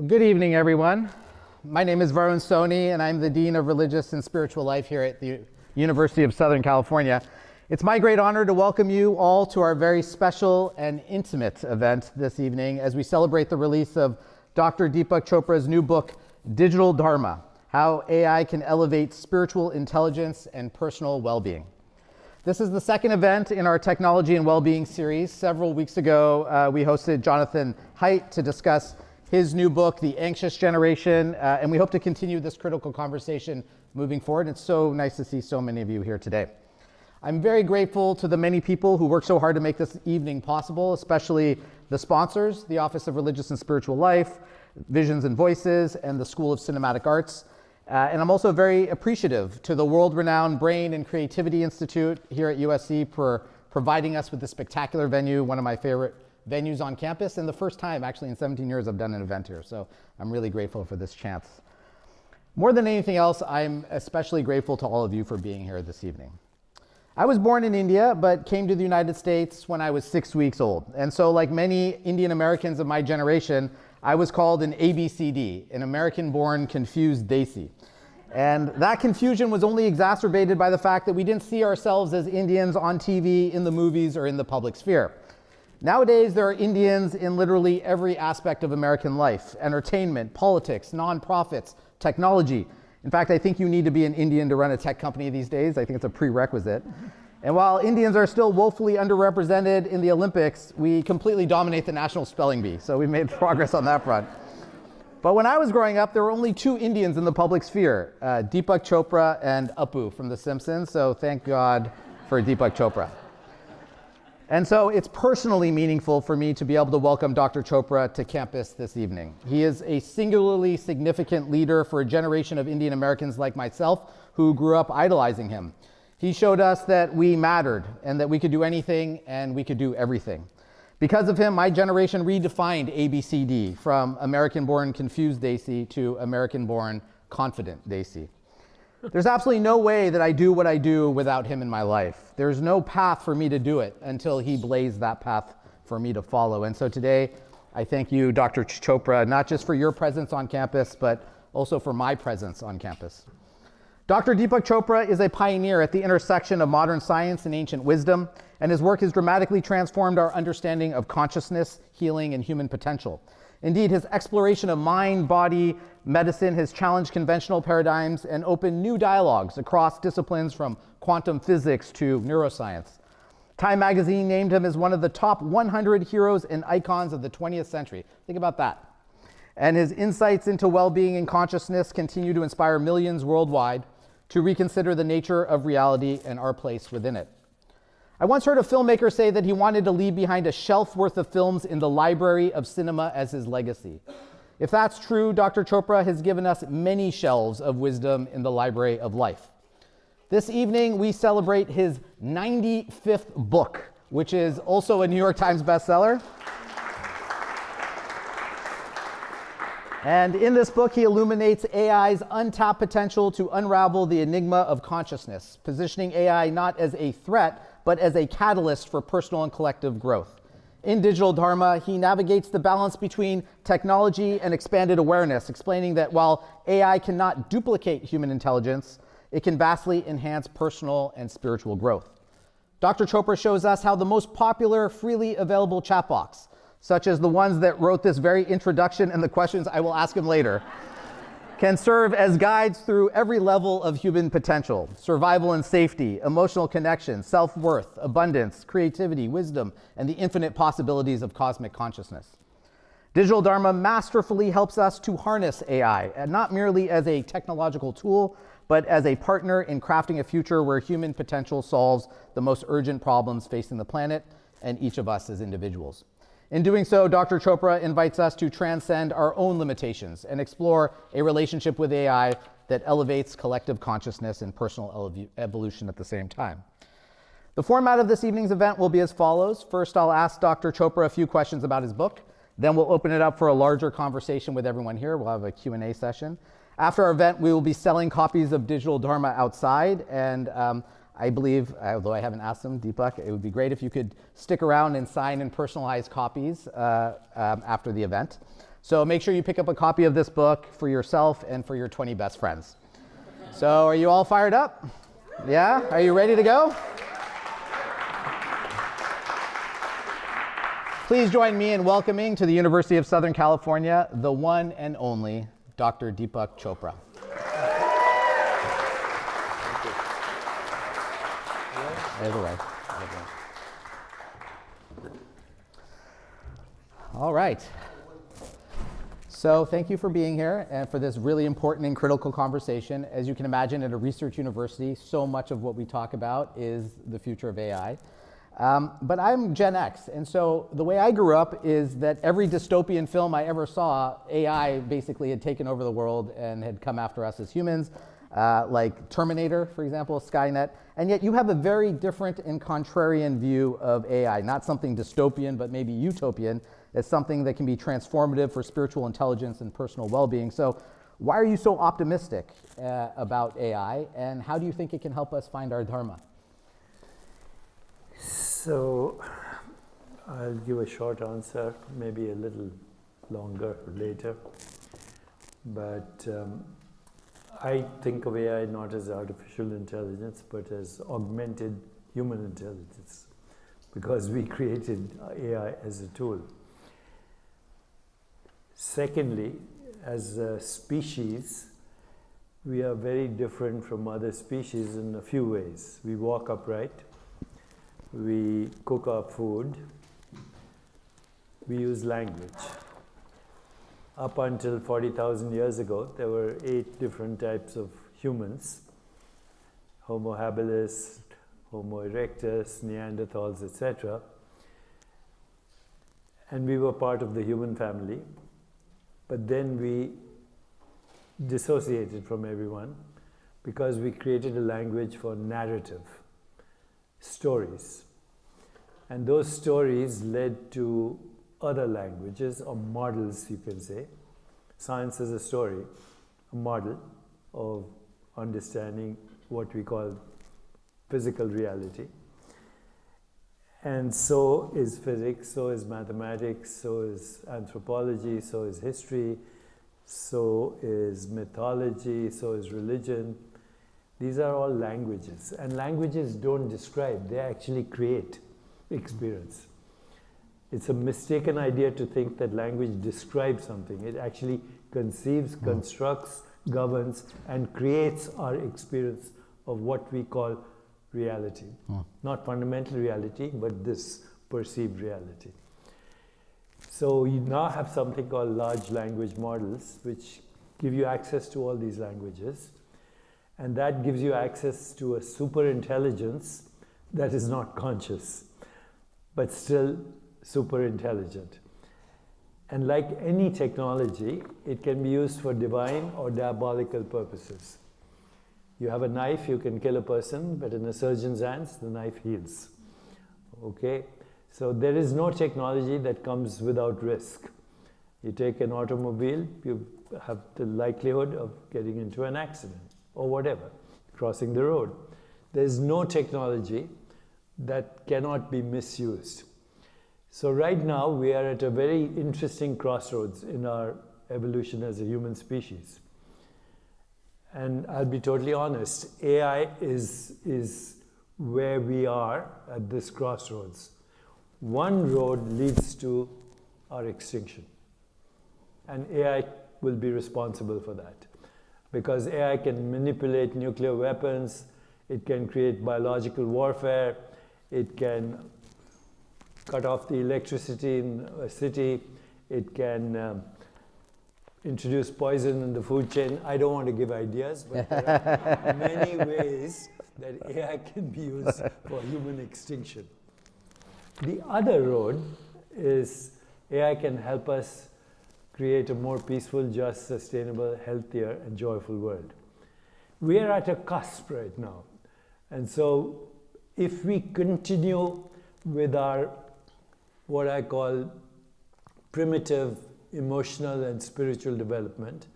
Good evening, everyone. My name is Varun Soni, and I'm the Dean of Religious and Spiritual Life here at the University of Southern California. It's my great honor to welcome you all to our very special and intimate event this evening as we celebrate the release of Dr. Deepak Chopra's new book, Digital Dharma: How AI Can Elevate Spiritual Intelligence and Personal Well-Being. This is the second event in our Technology and Wellbeing series. Several weeks ago, we hosted Jonathan Haidt to discuss his new book, The Anxious Generation, and we hope to continue this critical conversation moving forward. It's so nice to see so many of you here today. I'm very grateful to the many people who worked so hard to make this evening possible, especially the sponsors, the Office of Religious and Spiritual Life, Visions and Voices, and the School of Cinematic Arts. And I'm also very appreciative to the world-renowned Brain and Creativity Institute here at USC for providing us with this spectacular venue, one of my favorite venues on campus, and the first time actually in 17 years I've done an event here, so I'm really grateful for this chance. More than anything else, I'm especially grateful to all of you for being here this evening. I was born in India, but came to the United States when I was 6 weeks old, and so like many Indian Americans of my generation, I was called an ABCD, an American-born confused Desi. And that confusion was only exacerbated by the fact that we didn't see ourselves as Indians on TV, in the movies, or in the public sphere. Nowadays, there are Indians in literally every aspect of American life: entertainment, politics, nonprofits, technology. In fact, I think you need to be an Indian to run a tech company these days. I think it's a prerequisite. And while Indians are still woefully underrepresented in the Olympics, we completely dominate the national spelling bee, so we've made progress on that front. But when I was growing up, there were only two Indians in the public sphere, Deepak Chopra and Apu from The Simpsons, so thank God for Deepak Chopra. And so it's personally meaningful for me to be able to welcome Dr. Chopra to campus this evening. He is a singularly significant leader for a generation of Indian Americans like myself who grew up idolizing him. He showed us that we mattered and that we could do anything and we could do everything. Because of him, my generation redefined ABCD from American-born confused Desi to American-born confident Desi. There's absolutely no way that I do what I do without him in my life. There's no path for me to do it until he blazed that path for me to follow. And so today, I thank you, Dr. Chopra, not just for your presence on campus, but also for my presence on campus. Dr. Deepak Chopra is a pioneer at the intersection of modern science and ancient wisdom, and his work has dramatically transformed our understanding of consciousness, healing, and human potential. Indeed, his exploration of mind, body, medicine has challenged conventional paradigms and opened new dialogues across disciplines from quantum physics to neuroscience. Time magazine named him as one of the top 100 heroes and icons of the 20th century. Think about that. And his insights into well-being and consciousness continue to inspire millions worldwide to reconsider the nature of reality and our place within it. I once heard a filmmaker say that he wanted to leave behind a shelf worth of films in the library of cinema as his legacy. If that's true, Dr. Chopra has given us many shelves of wisdom in the library of life. This evening, we celebrate his 95th book, which is also a New York Times bestseller. And in this book, he illuminates AI's untapped potential to unravel the enigma of consciousness, positioning AI not as a threat, but as a catalyst for personal and collective growth. In Digital Dharma, he navigates the balance between technology and expanded awareness, explaining that while AI cannot duplicate human intelligence, it can vastly enhance personal and spiritual growth. Dr. Chopra shows us how the most popular, freely available chat box, such as the ones that wrote this very introduction and the questions I will ask him later, can serve as guides through every level of human potential: survival and safety, emotional connection, self-worth, abundance, creativity, wisdom, and the infinite possibilities of cosmic consciousness. Digital Dharma masterfully helps us to harness AI, and not merely as a technological tool, but as a partner in crafting a future where human potential solves the most urgent problems facing the planet and each of us as individuals. In doing so, Dr. Chopra invites us to transcend our own limitations and explore a relationship with AI that elevates collective consciousness and personal evolution at the same time. The format of this evening's event will be as follows. First, I'll ask Dr. Chopra a few questions about his book. Then we'll open it up for a larger conversation with everyone here. We'll have a Q&A session. After our event, we will be selling copies of Digital Dharma outside, and I believe, although I haven't asked them, Deepak, it would be great if you could stick around and sign and personalize copies after the event. So make sure you pick up a copy of this book for yourself and for your 20 best friends. So are you all fired up? Yeah? Are you ready to go? Please join me in welcoming to the University of Southern California, the one and only Dr. Deepak Chopra. There's a way. All right. So thank you for being here and for this really important and critical conversation. As you can imagine, at a research university, so much of what we talk about is the future of AI. But I'm Gen X, and so the way I grew up is that every dystopian film I ever saw, AI basically had taken over the world and had come after us as humans, like Terminator, for example, Skynet. And yet you have a very different and contrarian view of AI, not something dystopian, but maybe utopian. It's something that can be transformative for spiritual intelligence and personal well-being. So why are you so optimistic about AI, and how do you think it can help us find our Dharma? So I'll give a short answer, maybe a little longer later. But I think of AI not as artificial intelligence, but as augmented human intelligence, because we created AI as a tool. Secondly, as a species, we are very different from other species in a few ways. We walk upright, we cook our food, we use language. Up until 40,000 years ago, there were 8 different types of humans: Homo habilis, Homo erectus, Neanderthals, etc. And we were part of the human family. But then we dissociated from everyone because we created a language for narrative, stories. And those stories led to other languages, or models, you can say. Science is a story, a model of understanding what we call physical reality. And so is physics, so is mathematics, so is anthropology, so is history, so is mythology, so is religion. These are all languages. And languages don't describe, they actually create experience. It's a mistaken idea to think that language describes something. It actually conceives, constructs, governs, and creates our experience of what we call reality. Not fundamental reality, but this perceived reality. So you now have something called large language models, which give you access to all these languages. And that gives you access to a super intelligence that is not conscious, but still super intelligent. And like any technology, it can be used for divine or diabolical purposes. You have a knife, you can kill a person, but in a surgeon's hands, the knife heals. Okay? So there is no technology that comes without risk. You take an automobile, you have the likelihood of getting into an accident or whatever, crossing the road. There is no technology that cannot be misused. So right now, we are at a very interesting crossroads in our evolution as a human species. And I'll be totally honest, AI is where we are at this crossroads. One road leads to our extinction. And AI will be responsible for that. Because AI can manipulate nuclear weapons, it can create biological warfare, it can cut off the electricity in a city, it can introduce poison in the food chain. I don't want to give ideas, but there are many ways that AI can be used for human extinction. The other road is AI can help us create a more peaceful, just, sustainable, healthier, and joyful world. We are at a cusp right now. And so if we continue with our, what I call primitive emotional and spiritual development,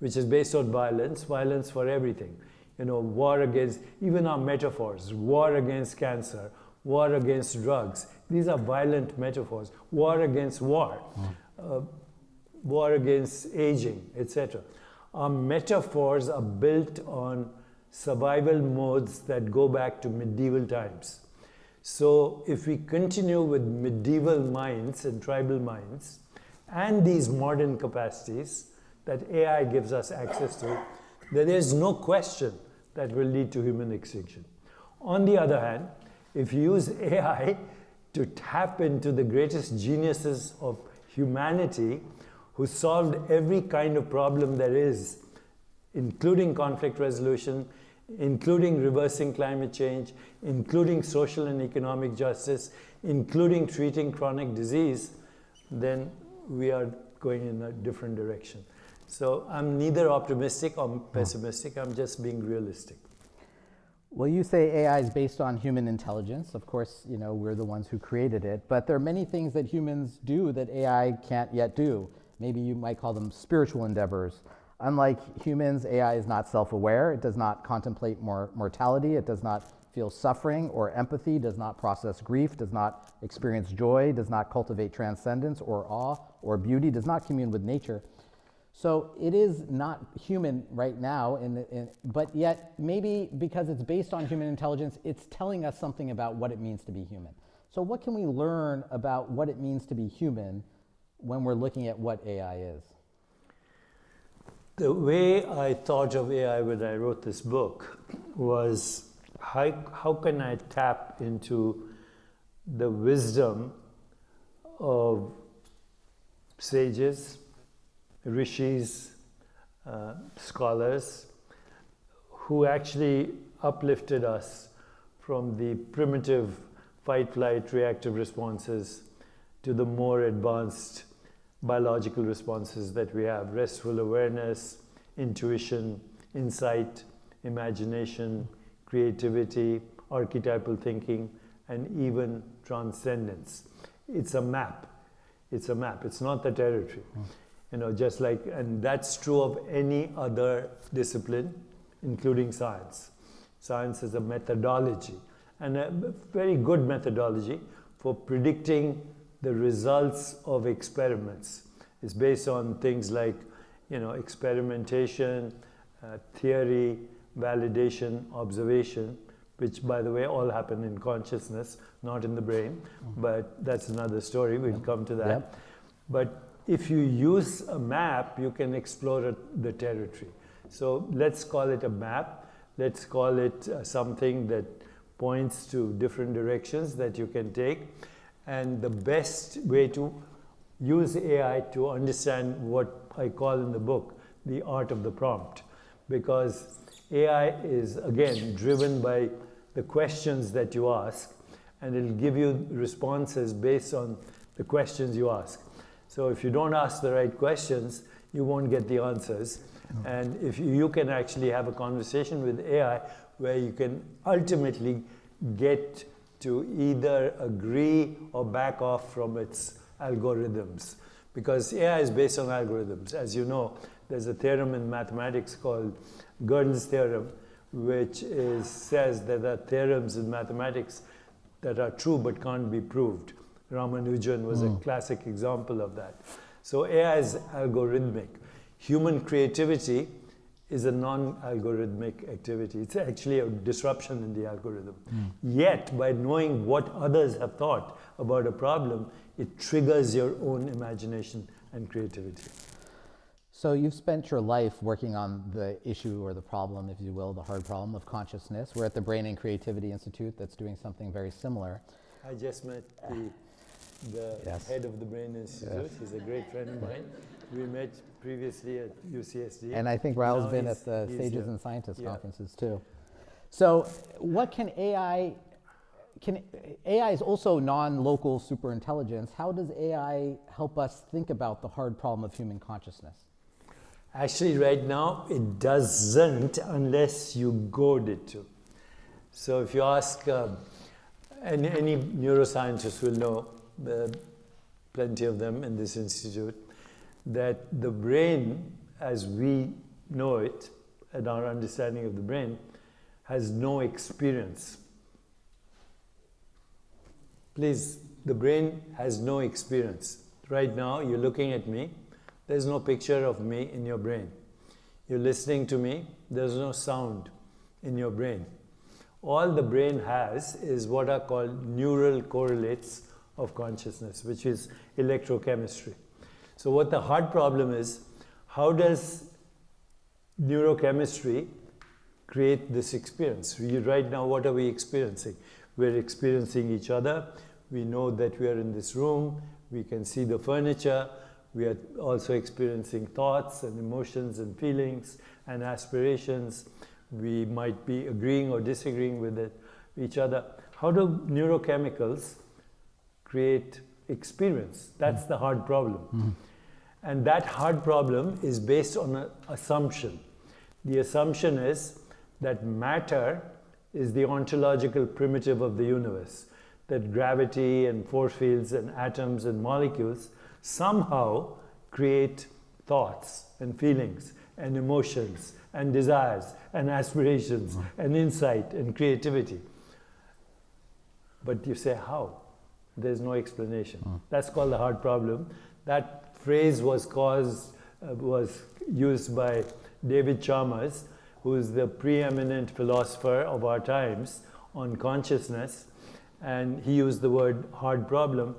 which is based on violence for everything. You know, war against, even our metaphors, war against cancer, war against drugs. These are violent metaphors. War against war. war against aging, etc. Our metaphors are built on survival modes that go back to medieval times. So if we continue with medieval minds and tribal minds and these modern capacities that AI gives us access to, then there's no question that will lead to human extinction. On the other hand, if you use AI to tap into the greatest geniuses of humanity who solved every kind of problem there is, including conflict resolution, including reversing climate change, including social and economic justice, including treating chronic disease, then we are going in a different direction. So I'm neither optimistic or pessimistic, I'm just being realistic. Well, you say AI is based on human intelligence. Of course, you know, we're the ones who created it, but there are many things that humans do that AI can't yet do. Maybe you might call them spiritual endeavors. Unlike humans, AI is not self-aware. It does not contemplate mortality. It does not feel suffering or empathy, does not process grief, does not experience joy, does not cultivate transcendence or awe or beauty, does not commune with nature. So it is not human right now, but yet maybe because it's based on human intelligence, it's telling us something about what it means to be human. So what can we learn about what it means to be human when we're looking at what AI is? The way I thought of AI when I wrote this book was how can I tap into the wisdom of sages, rishis, scholars who actually uplifted us from the primitive fight, flight, reactive responses to the more advanced biological responses that we have: restful awareness, intuition, insight, imagination, creativity, archetypal thinking, and even transcendence. It's a map. It's a map. It's not the territory. You know, just like, and that's true of any other discipline, including science. Science is a methodology, and a very good methodology for predicting the results of experiments. It's based on things like, you know, experimentation, theory, validation, observation, which, by the way, all happen in consciousness, not in the brain. But that's another story. We'll come to that. Yep. But if you use a map, you can explore the territory. So let's call it a map. Let's call it something that points to different directions that you can take. And the best way to use AI to understand what I call in the book the art of the prompt, because AI is, again, driven by the questions that you ask, and it'll give you responses based on the questions you ask. So if you don't ask the right questions, you won't get the answers. And if you can actually have a conversation with AI where you can ultimately get to either agree or back off from its algorithms. Because AI is based on algorithms. As you know, there's a theorem in mathematics called Gödel's theorem, which says that there are theorems in mathematics that are true but can't be proved. Ramanujan was a classic example of that. So AI is algorithmic. Human creativity is a non-algorithmic activity. It's actually a disruption in the algorithm. Yet, by knowing what others have thought about a problem, it triggers your own imagination and creativity. So you've spent your life working on the issue or the problem, if you will, the hard problem of consciousness. We're at the Brain and Creativity Institute that's doing something very similar. I just met the Yes. head of the Brain Institute. Yes. He's a great friend of mine. We met previously at UCSD. And I think Raul's Now been at the he's Sages here. and Scientists Yeah. conferences too. So what can AI is also non-local superintelligence. How does AI help us think about the hard problem of human consciousness? Actually, right now, it doesn't unless you goad it to. So if you ask, any neuroscientist will know, plenty of them in this institute, that the brain, as we know it, and our understanding of the brain, has no experience. Please, the brain has no experience. Right now, you're looking at me. there's no picture of me in your brain. You're listening to me, there's no sound in your brain. All the brain has is what are called neural correlates of consciousness, which is electrochemistry. So what the hard problem is, how does neurochemistry create this experience? Right now, what are we experiencing? We're experiencing each other. We know that we are in this room. We can see the furniture. We are also experiencing thoughts and emotions and feelings and aspirations. We might be agreeing or disagreeing with each other. How do neurochemicals create experience? That's the hard problem. And that hard problem is based on an assumption. The assumption is that matter is the ontological primitive of the universe, that gravity and force fields and atoms and molecules somehow create thoughts and feelings and emotions and desires and aspirations and insight and creativity. But you say, how? There's no explanation. That's called the hard problem. That phrase was used by David Chalmers, who is the preeminent philosopher of our times on consciousness, and he used the word hard problem,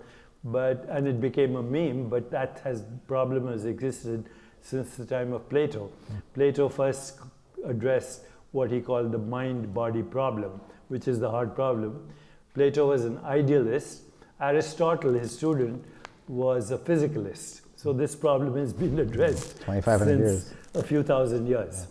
and it became a meme, but that problem has existed since the time of Plato. Plato first addressed what he called the mind-body problem, which is the hard problem. Plato was an idealist. Aristotle, his student, was a physicalist. So this problem has been addressed 2,500 years. since a few thousand years.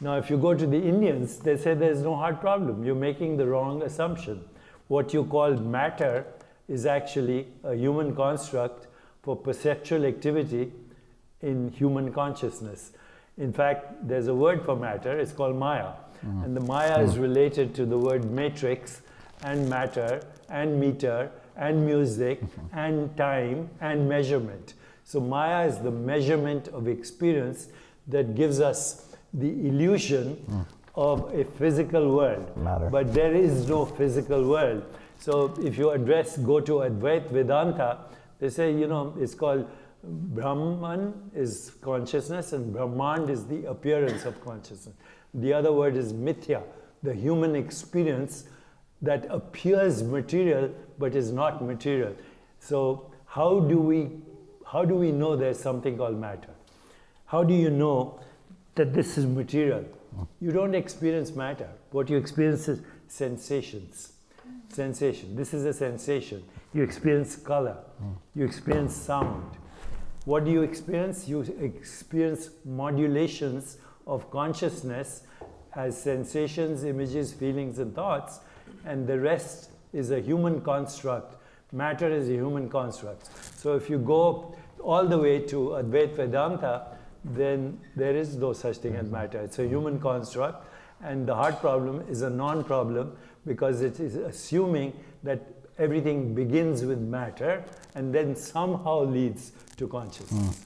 Now, if you go to the Indians, they say there's no hard problem. You're making the wrong assumption. What you call matter is actually a human construct for perceptual activity in human consciousness. In fact, there's a word for matter, it's called Maya. And the Maya is related to the word matrix and matter and meter and music and time and measurement. So Maya is the measurement of experience that gives us the illusion of a physical world. Matter. But there is no physical world. So if you go to Advaita Vedanta, they say, it's called Brahman is consciousness and Brahmand is the appearance of consciousness. The other word is mithya, the human experience that appears material but is not material. So how do we know there's something called matter? How do you know that this is material? You don't experience matter. What you experience is sensations. Sensation. This is a sensation. You experience color. You experience sound. What do you experience? You experience modulations of consciousness as sensations, images, feelings, and thoughts, and the rest is a human construct. Matter is a human construct. So if you go all the way to Advaita Vedanta, then there is no such thing as matter. It's a human construct, and the hard problem is a non-problem because it is assuming that everything begins with matter and then somehow leads to consciousness.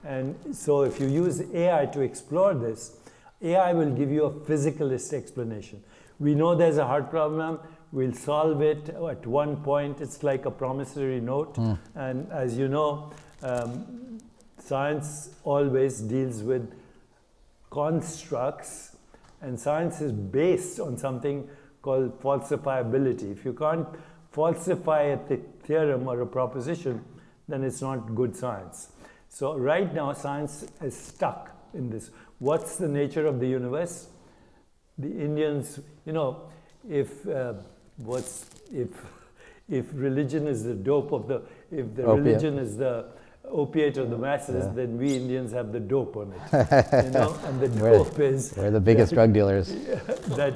And so if you use AI to explore this, AI will give you a physicalist explanation. We know there's a hard problem, we'll solve it at one point. It's like a promissory note. And as you know, science always deals with constructs, and science is based on something called falsifiability. If you can't falsify a theorem or a proposition, then it's not good science. So right now, science is stuck in this. What's the nature of the universe? The Indians, if religion is the dope of if the opiate. Religion is the opiate of the masses, then we Indians have the dope on it. And the dope is we're the biggest drug dealers. that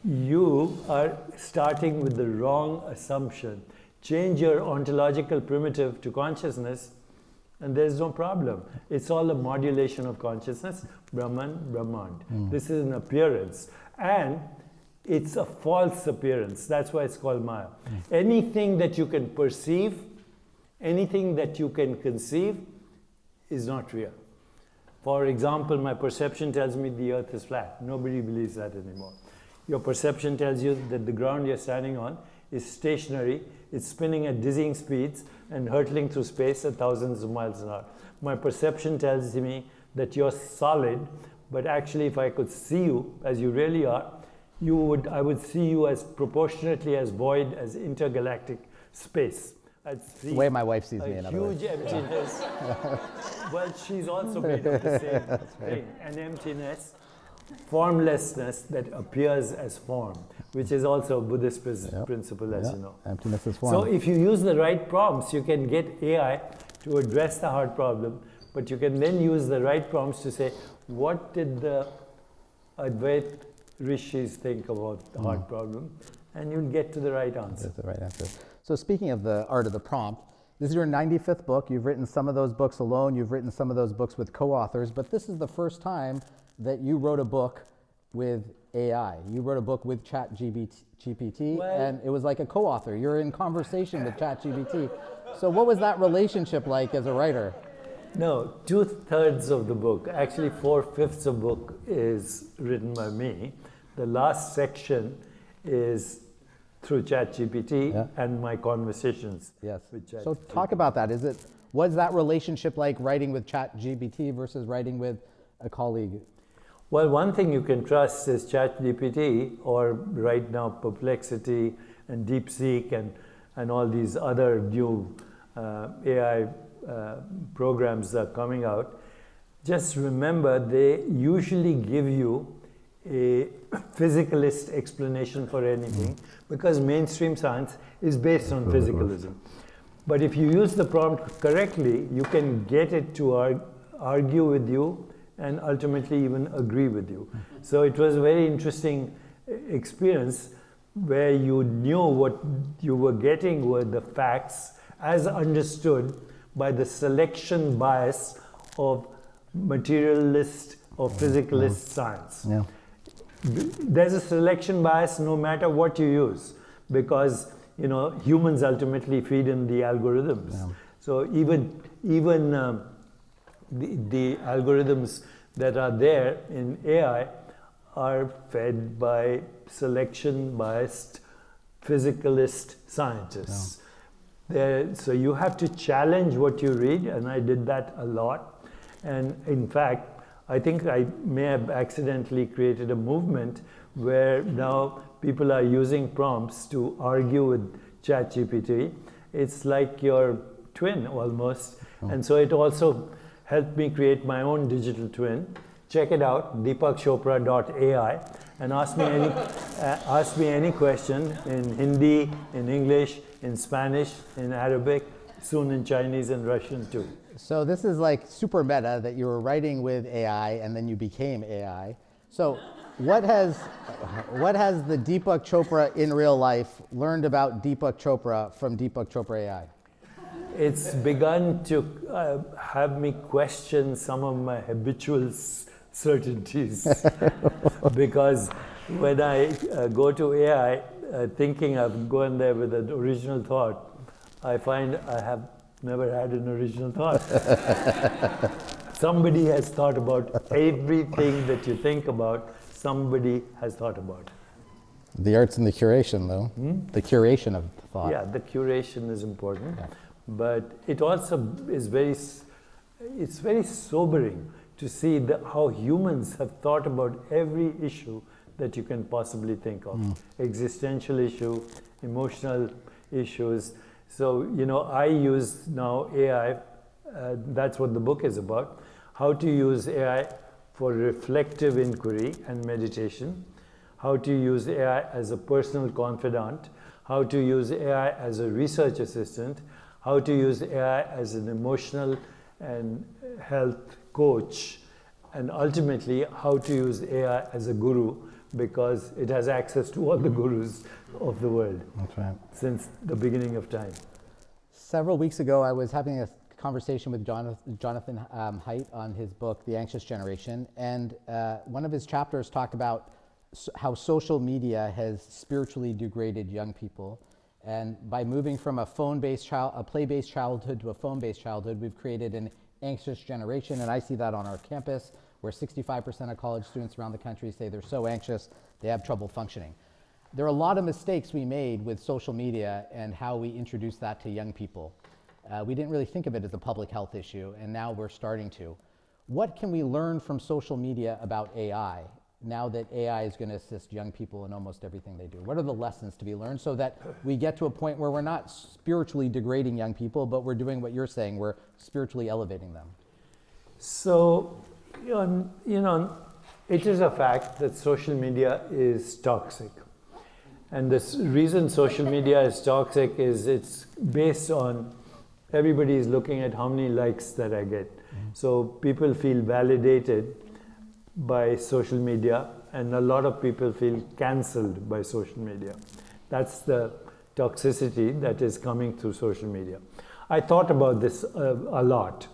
you are starting with the wrong assumption. Change your ontological primitive to consciousness, and there's no problem. It's all a modulation of consciousness, Brahman, Brahmand. This is an appearance, and it's a false appearance. That's why it's called Maya. Anything that you can perceive, anything that you can conceive is not real. For example, my perception tells me the earth is flat. Nobody believes that anymore. Your perception tells you that the ground you're standing on is stationary. It's spinning at dizzying speeds and hurtling through space at thousands of miles an hour. My perception tells me that you're solid, but actually if I could see you as you really are, I would see you as proportionately as void as intergalactic space. I'd see the way my wife sees me, a in other words. huge emptiness. Well, she's also made of the same thing. An emptiness, formlessness that appears as form, which is also a Buddhist principle, as you know. Emptiness is form. So if you use the right prompts, you can get AI to address the hard problem, but you can then use the right prompts to say, what did the Advait rishis think about the hard problem? And you'll get to the right answer. That's the right answer. So speaking of the art of the prompt, this is your 95th book. You've written some of those books alone. You've written some of those books with co-authors, but this is the first time that you wrote a book with AI. You wrote a book with ChatGPT, and it was like a co-author. You're in conversation with ChatGPT. So what was that relationship like as a writer? No, 2/3 of the book, actually 4/5 of the book is written by me. The last section is through ChatGPT and my conversations with ChatGPT. So talk about that. Was that relationship like writing with ChatGPT versus writing with a colleague? Well, one thing you can trust is ChatGPT, or right now Perplexity and DeepSeek and all these other new AI programs that are coming out. Just remember, they usually give you a physicalist explanation for anything, because mainstream science is based on physicalism. But if you use the prompt correctly, you can get it to argue with you and ultimately even agree with you. So it was a very interesting experience where you knew what you were getting were the facts as understood by the selection bias of materialist or physicalist science. Yeah. There's a selection bias no matter what you use, because humans ultimately feed in the algorithms. Yeah. So even the algorithms that are there in AI are fed by selection biased physicalist scientists. Yeah. So you have to challenge what you read, and I did that a lot. And in fact, I think I may have accidentally created a movement where now people are using prompts to argue with ChatGPT. It's like your twin almost. And so it also helped me create my own digital twin. Check it out, deepakchopra.ai, and ask me any question in Hindi, in English, in Spanish, in Arabic, soon in Chinese and Russian too. So this is like super meta, that you were writing with AI and then you became AI. So what has the Deepak Chopra in real life learned about Deepak Chopra from Deepak Chopra AI? It's begun to have me question some of my habitual certainties. Because when I go to AI thinking I'm going there with an original thought, I find I have never had an original thought. Somebody has thought about everything that you think about, somebody has thought about it. The art's in the curation, though. The curation of thought. Yeah, the curation is important. Yeah. But it also is very sobering to see how humans have thought about every issue that you can possibly think of. Existential issue, emotional issues. So, I use now AI, that's what the book is about, how to use AI for reflective inquiry and meditation, how to use AI as a personal confidant, how to use AI as a research assistant, how to use AI as an emotional and health coach, and ultimately how to use AI as a guru, because it has access to all the gurus of the world. That's right. Since the beginning of time. Several weeks ago, I was having a conversation with Jonathan Haidt on his book, The Anxious Generation, and one of his chapters talked about how social media has spiritually degraded young people. And by moving from a play-based childhood to a phone-based childhood, we've created an anxious generation, and I see that on our campus, where 65% of college students around the country say they're so anxious they have trouble functioning. there are a lot of mistakes we made with social media and how we introduced that to young people. We didn't really think of it as a public health issue, and now we're starting to. What can we learn from social media about AI now that AI is going to assist young people in almost everything they do? What are the lessons to be learned so that we get to a point where we're not spiritually degrading young people, but we're doing what you're saying, we're spiritually elevating them? So, it is a fact that social media is toxic. And the reason social media is toxic is it's based on everybody is looking at how many likes that I get. So people feel validated by social media, and a lot of people feel cancelled by social media. That's the toxicity that is coming through social media. I thought about this a lot,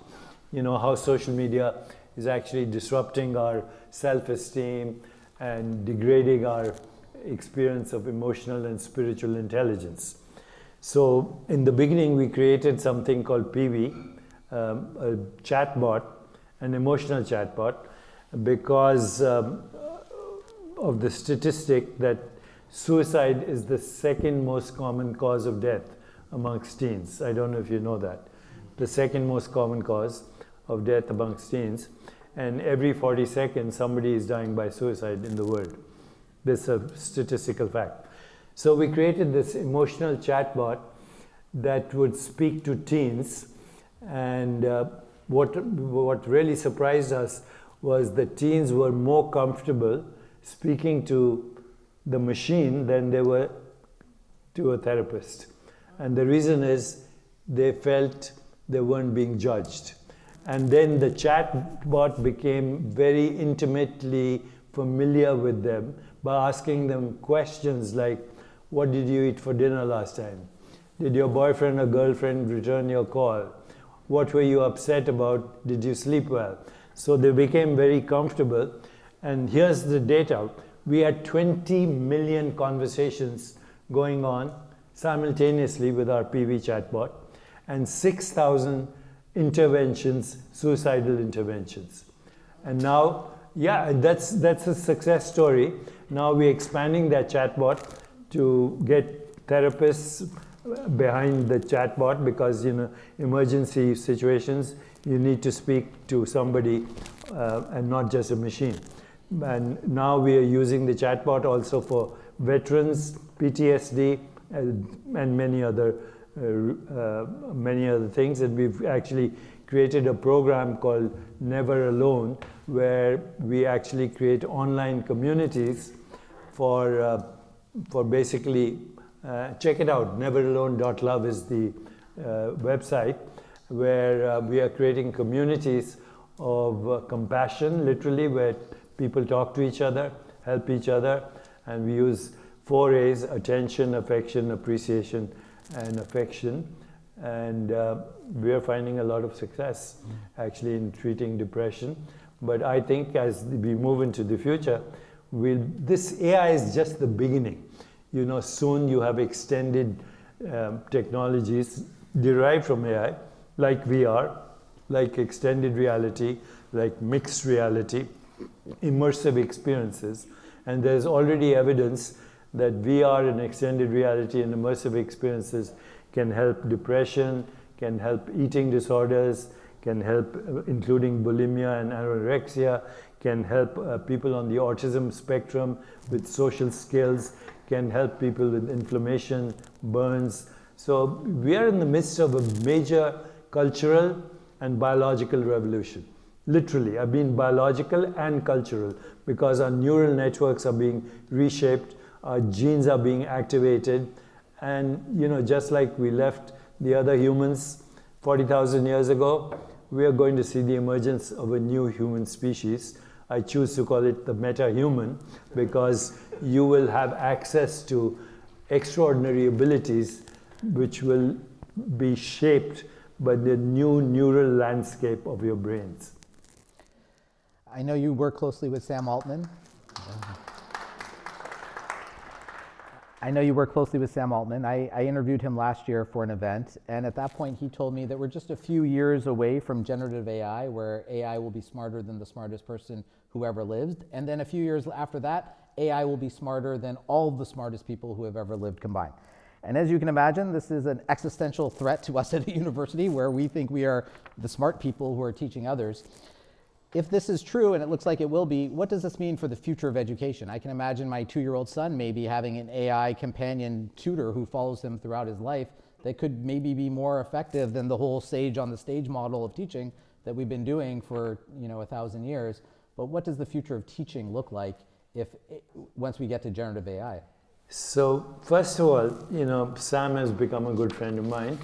how social media is actually disrupting our self-esteem and degrading our experience of emotional and spiritual intelligence. So in the beginning, we created something called PV, a chatbot, an emotional chatbot, because of the statistic that suicide is the second most common cause of death amongst teens. I don't know if you know that. The second most common cause of death amongst teens. And every 40 seconds, somebody is dying by suicide in the world. This is a statistical fact. So we created this emotional chatbot that would speak to teens, and what really surprised us was that teens were more comfortable speaking to the machine than they were to a therapist. And the reason is they felt they weren't being judged. And then the chatbot became very intimately familiar with them by asking them questions like, what did you eat for dinner last time? Did your boyfriend or girlfriend return your call? What were you upset about? Did you sleep well? So they became very comfortable. And here's the data. We had 20 million conversations going on simultaneously with our PV chatbot, and 6,000 interventions, suicidal interventions. And now, that's a success story. Now we're expanding that chatbot to get therapists behind the chatbot, because emergency situations you need to speak to somebody and not just a machine. And now we are using the chatbot also for veterans, PTSD, and many other things. And we've actually created a program called Never Alone, where we actually create online communities for basically, check it out, neveralone.love is the website, where we are creating communities of compassion, literally, where people talk to each other, help each other, and we use 4 A's: attention, affection, appreciation, and affection. And we are finding a lot of success actually in treating depression. But I think as we move into the future, this AI is just the beginning. Soon you have extended technologies derived from AI, like VR, like extended reality, like mixed reality, immersive experiences. And there's already evidence that VR and extended reality and immersive experiences can help depression, can help eating disorders, can help including bulimia and anorexia, can help people on the autism spectrum with social skills, can help people with inflammation, burns. So we are in the midst of a major cultural and biological revolution. Literally, I mean biological and cultural, because our neural networks are being reshaped, our genes are being activated, and just like we left the other humans 40,000 years ago, we are going to see the emergence of a new human species. I choose to call it the meta-human, because you will have access to extraordinary abilities which will be shaped by the new neural landscape of your brains. I know you work closely with Sam Altman. I interviewed him last year for an event, and at that point he told me that we're just a few years away from generative AI, where AI will be smarter than the smartest person who ever lived. And then a few years after that, AI will be smarter than all of the smartest people who have ever lived combined. And as you can imagine, this is an existential threat to us at a university where we think we are the smart people who are teaching others. If this is true, and it looks like it will be, what does this mean for the future of education? I can imagine my 2-year-old son maybe having an AI companion tutor who follows him throughout his life that could maybe be more effective than the whole sage on the stage model of teaching that we've been doing for 1,000 years. But what does the future of teaching look like once we get to generative AI? So first of all, Sam has become a good friend of mine,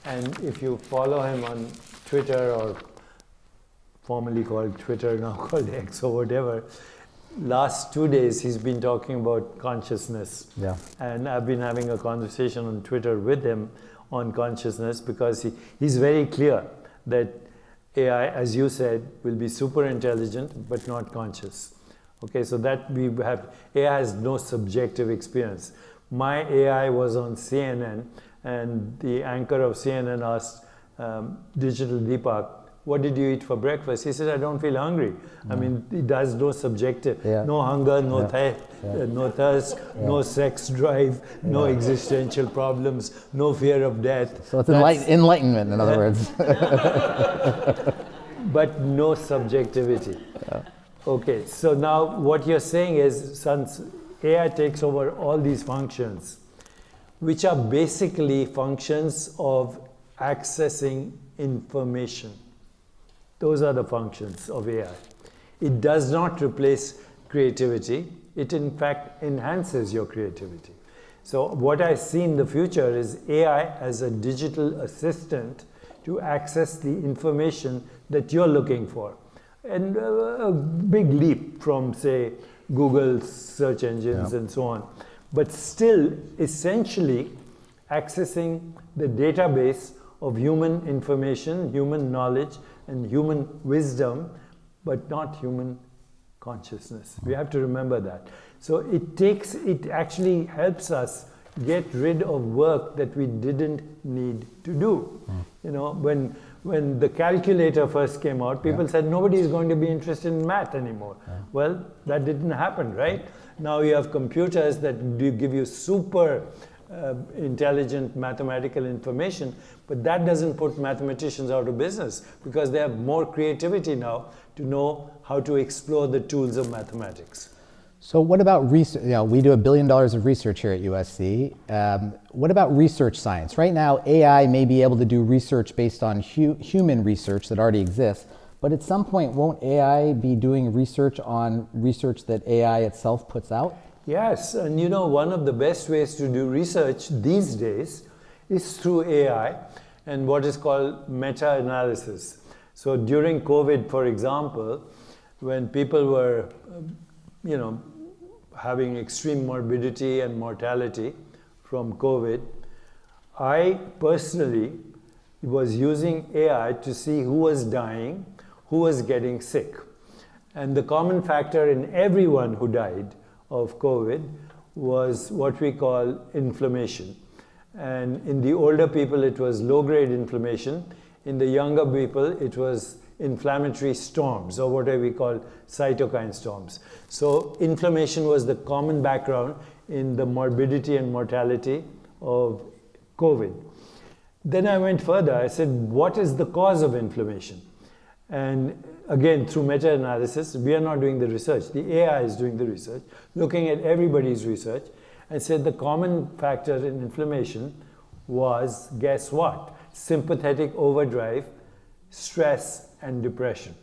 and if you follow him on Twitter, or formerly called Twitter, now called X or whatever, last 2 days he's been talking about consciousness. Yeah. And I've been having a conversation on Twitter with him on consciousness, because he's very clear that AI, as you said, will be super intelligent but not conscious. Okay, so that AI has no subjective experience. My AI was on CNN, and the anchor of CNN asked Digital Deepak, "What did you eat for breakfast?" He said, "I don't feel hungry." I mean, it does no subjective, no hunger, no thirst, no sex drive, no existential problems, no fear of death. So it's enlightenment, in other words. But no subjectivity. Yeah. Okay, so now what you're saying is, since AI takes over all these functions, which are basically functions of accessing information. Those are the functions of AI. It does not replace creativity. It in fact enhances your creativity. So what I see in the future is AI as a digital assistant to access the information that you're looking for. And a big leap from, say, Google search engines and so on. But still, essentially, accessing the database of human information, human knowledge, and human wisdom, but not human consciousness. We have to remember that. So it actually helps us get rid of work that we didn't need to do. When the calculator first came out, people said nobody is going to be interested in math anymore. Well, that didn't happen, right? Now you have computers that give you super intelligent mathematical information, but that doesn't put mathematicians out of business, because they have more creativity now to know how to explore the tools of mathematics. So what about research? We do $1 billion of research here at USC. What about research science? Right now, AI may be able to do research based on human research that already exists, but at some point, won't AI be doing research on research that AI itself puts out? Yes, and one of the best ways to do research these days is through AI and what is called meta-analysis. So during COVID, for example, when people were, having extreme morbidity and mortality from COVID, I personally was using AI to see who was dying, who was getting sick. And the common factor in everyone who died of COVID was what we call inflammation. And in the older people, it was low-grade inflammation. In the younger people, it was inflammatory storms, or what we call cytokine storms. So inflammation was the common background in the morbidity and mortality of COVID. Then I went further. I said, what is the cause of inflammation? And again, through meta-analysis, we are not doing the research. The AI is doing the research, looking at everybody's research, and said the common factor in inflammation was, guess what? Sympathetic overdrive, stress, and depression.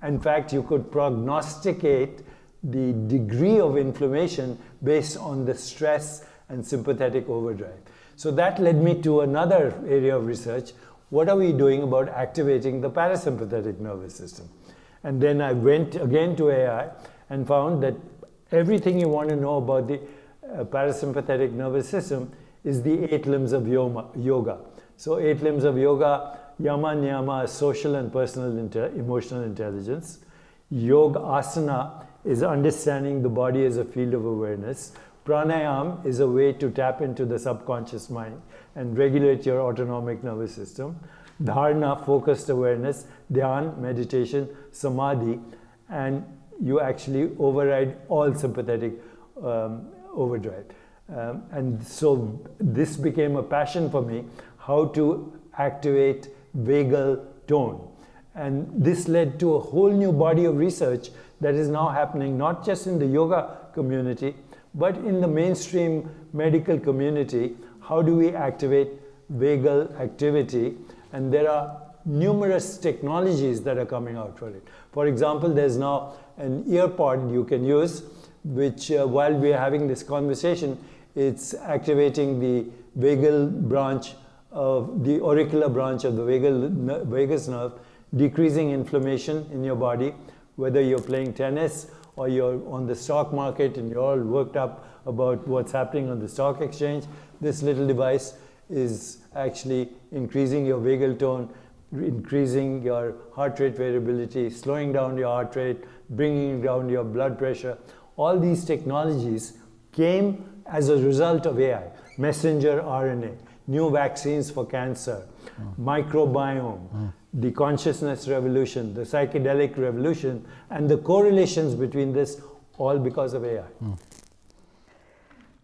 In fact, you could prognosticate the degree of inflammation based on the stress and sympathetic overdrive. So that led me to another area of research. What are we doing about activating the parasympathetic nervous system? And then I went again to AI and found that everything you want to know about the parasympathetic nervous system is the 8 limbs of yoga. So 8 limbs of yoga: yama, niyama, social and personal emotional intelligence. Yoga asana is understanding the body as a field of awareness. Pranayam is a way to tap into the subconscious mind and regulate your autonomic nervous system. Dharma, focused awareness. Dhyan, meditation. Samadhi, and you actually override all sympathetic overdrive. And so this became a passion for me, how to activate vagal tone. And this led to a whole new body of research that is now happening not just in the yoga community, but in the mainstream medical community. How do we activate vagal activity? And there are numerous technologies that are coming out for it. For example, there's now an ear pod you can use, which while we are having this conversation, it's activating the vagal branch of the auricular branch of the vagus nerve, decreasing inflammation in your body, whether you're playing tennis or you're on the stock market and you're all worked up about what's happening on the stock exchange. This little device is actually increasing your vagal tone, increasing your heart rate variability, slowing down your heart rate, bringing down your blood pressure. All these technologies came as a result of AI. Messenger RNA, new vaccines for cancer, microbiome, the consciousness revolution, the psychedelic revolution, and the correlations between this, all because of AI.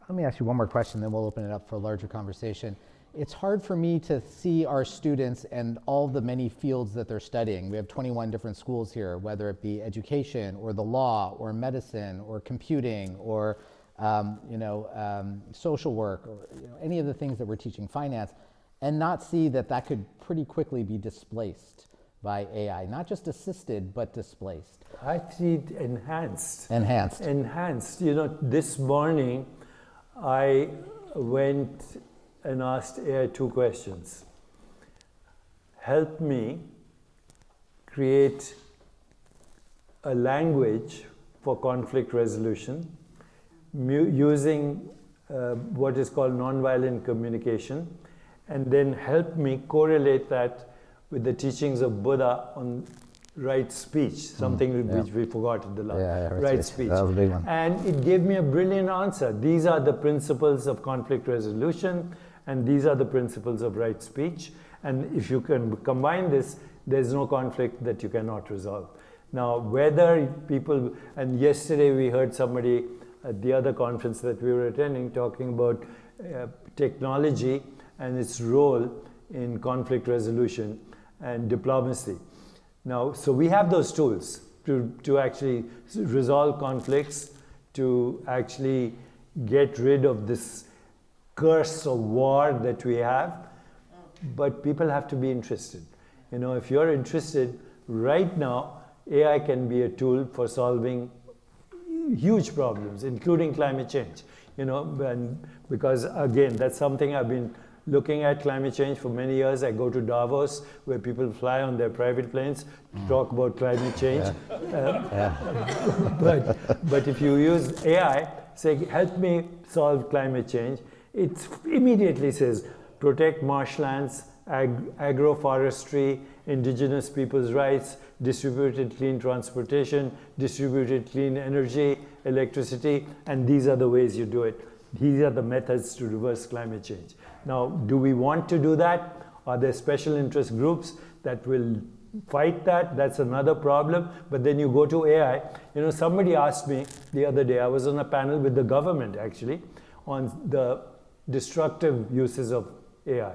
Let me ask you one more question, then we'll open it up for a larger conversation. It's hard for me to see our students and all the many fields that they're studying. We have 21 different schools here, whether it be education or the law or medicine or computing or social work or any of the things that we're teaching, finance, and not see that that could pretty quickly be displaced by AI, not just assisted, but displaced. I see it enhanced. Enhanced. This morning I went and asked AI 2 questions. Help me create a language for conflict resolution using what is called nonviolent communication, and then help me correlate that with the teachings of Buddha on right speech, something which we forgot in the last. Right speech. That was a big one. And it gave me a brilliant answer. These are the principles of conflict resolution, and these are the principles of right speech. And if you can combine this, there's no conflict that you cannot resolve. Now, whether people, and yesterday we heard somebody at the other conference that we were attending talking about technology and its role in conflict resolution and diplomacy. Now, so we have those tools to actually resolve conflicts, to actually get rid of this curse of war that we have, but people have to be interested. If you're interested, right now, AI can be a tool for solving huge problems, including climate change. And because again, that's something I've been looking at, climate change, for many years. I go to Davos, where people fly on their private planes to talk about climate change. But if you use AI, say, help me solve climate change, it immediately says, protect marshlands, agroforestry, indigenous people's rights, distributed clean transportation, distributed clean energy, electricity, and these are the ways you do it. These are the methods to reverse climate change. Now, do we want to do that? Are there special interest groups that will fight that? That's another problem. But then you go to AI. Somebody asked me the other day, I was on a panel with the government actually, on the destructive uses of AI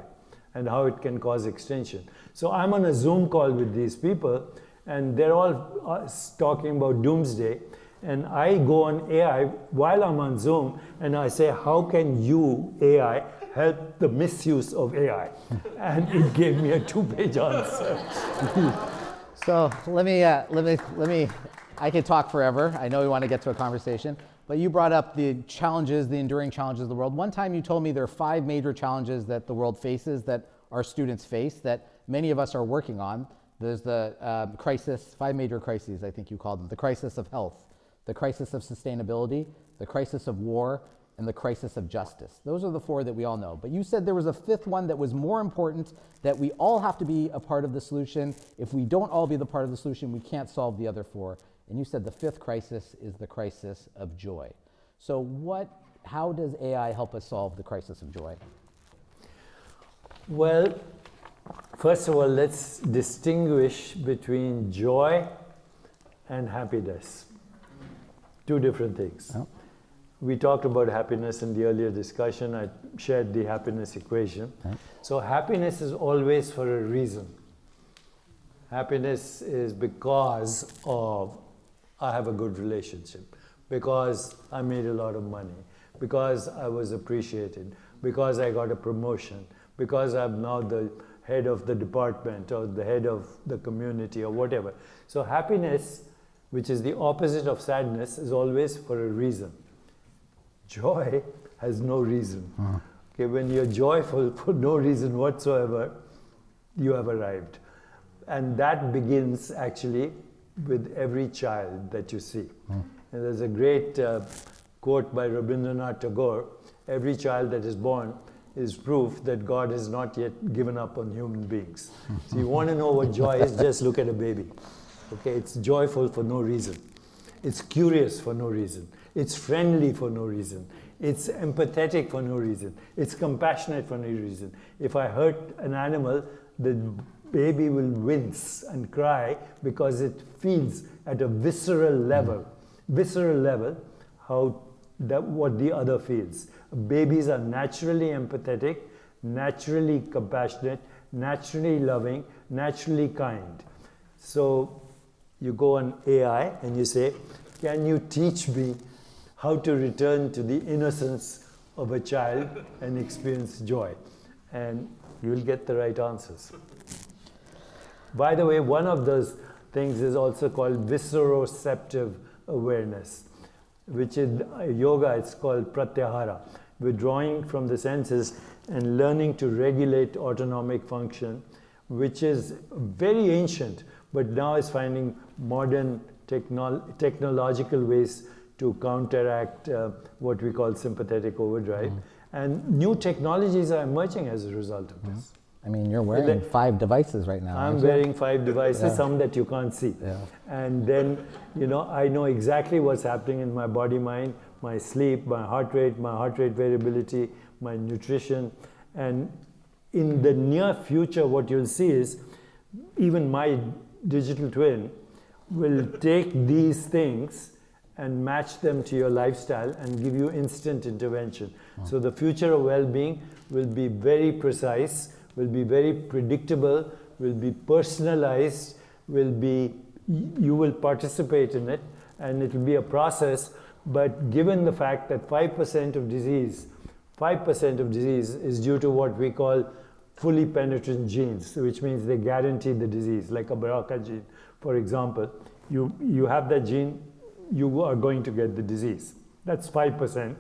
and how it can cause extinction. So I'm on a Zoom call with these people, and they're all talking about doomsday. And I go on AI while I'm on Zoom, and I say, how can you, AI, help the misuse of AI? And it gave me a 2-page answer. So let me, I could talk forever. I know we want to get to a conversation, but you brought up the challenges, the enduring challenges of the world. One time you told me there are 5 major challenges that the world faces, that our students face, that many of us are working on. There's the crisis, 5 major crises, I think you called them. The crisis of health, the crisis of sustainability, the crisis of war, and the crisis of justice. Those are the 4 that we all know. But you said there was a 5th one that was more important, that we all have to be a part of the solution. If we don't all be the part of the solution, we can't solve the other 4. And you said the 5th crisis is the crisis of joy. So how does AI help us solve the crisis of joy? Well, first of all, let's distinguish between joy and happiness. 2 different things. we talked about happiness in the earlier discussion. I shared the happiness equation. Okay. So happiness is always for a reason. Happiness is because of I have a good relationship, because I made a lot of money, because I was appreciated, because I got a promotion, because I'm now the head of the department or the head of the community or whatever. So happiness, which is the opposite of sadness, is always for a reason. Joy has no reason. Okay, when you're joyful for no reason whatsoever, you have arrived. And that begins actually with every child that you see. And there's a great quote by Rabindranath Tagore, every child that is born is proof that God has not yet given up on human beings. So you want to know what joy is, just look at a baby. Okay, it's joyful for no reason. It's curious for no reason. It's friendly for no reason. It's empathetic for no reason. It's compassionate for no reason. If I hurt an animal, the baby will wince and cry because it feels at a visceral level, what the other feels. Babies are naturally empathetic, naturally compassionate, naturally loving, naturally kind. So you go on AI and you say, can you teach me how to return to the innocence of a child and experience joy? And you will get the right answers. By the way, one of those things is also called visceroceptive awareness, which in yoga it's called pratyahara, withdrawing from the senses and learning to regulate autonomic function, which is very ancient, but now is finding modern technological ways to counteract what we call sympathetic overdrive. And new technologies are emerging as a result of this. I mean, you're wearing 5 devices right now. I'm wearing 5 devices, some that you can't see. And then, I know exactly what's happening in my body, mind, my sleep, my heart rate variability, my nutrition. And in the near future, what you'll see is even my digital twin will take these things and match them to your lifestyle and give you instant intervention. So the future of well-being will be very precise, will be very predictable, will be personalized, you will participate in it, and it will be a process. But given the fact that 5% of disease is due to what we call fully penetrant genes, which means they guarantee the disease, like a BRCA gene, for example. You have that gene, you are going to get the disease. That's 5%.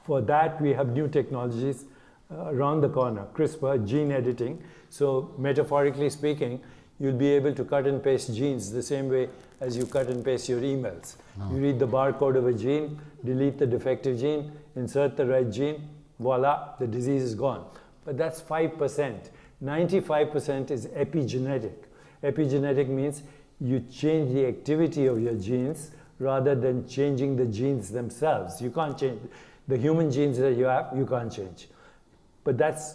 For that, we have new technologies around the corner, CRISPR, gene editing. So metaphorically speaking, you'll be able to cut and paste genes the same way as you cut and paste your emails. You read the barcode of a gene, delete the defective gene, insert the right gene, voila, the disease is gone. But that's 5%. 95% is epigenetic. Epigenetic means you change the activity of your genes rather than changing the genes themselves. You can't change the human genes that you have, you can't change. But that's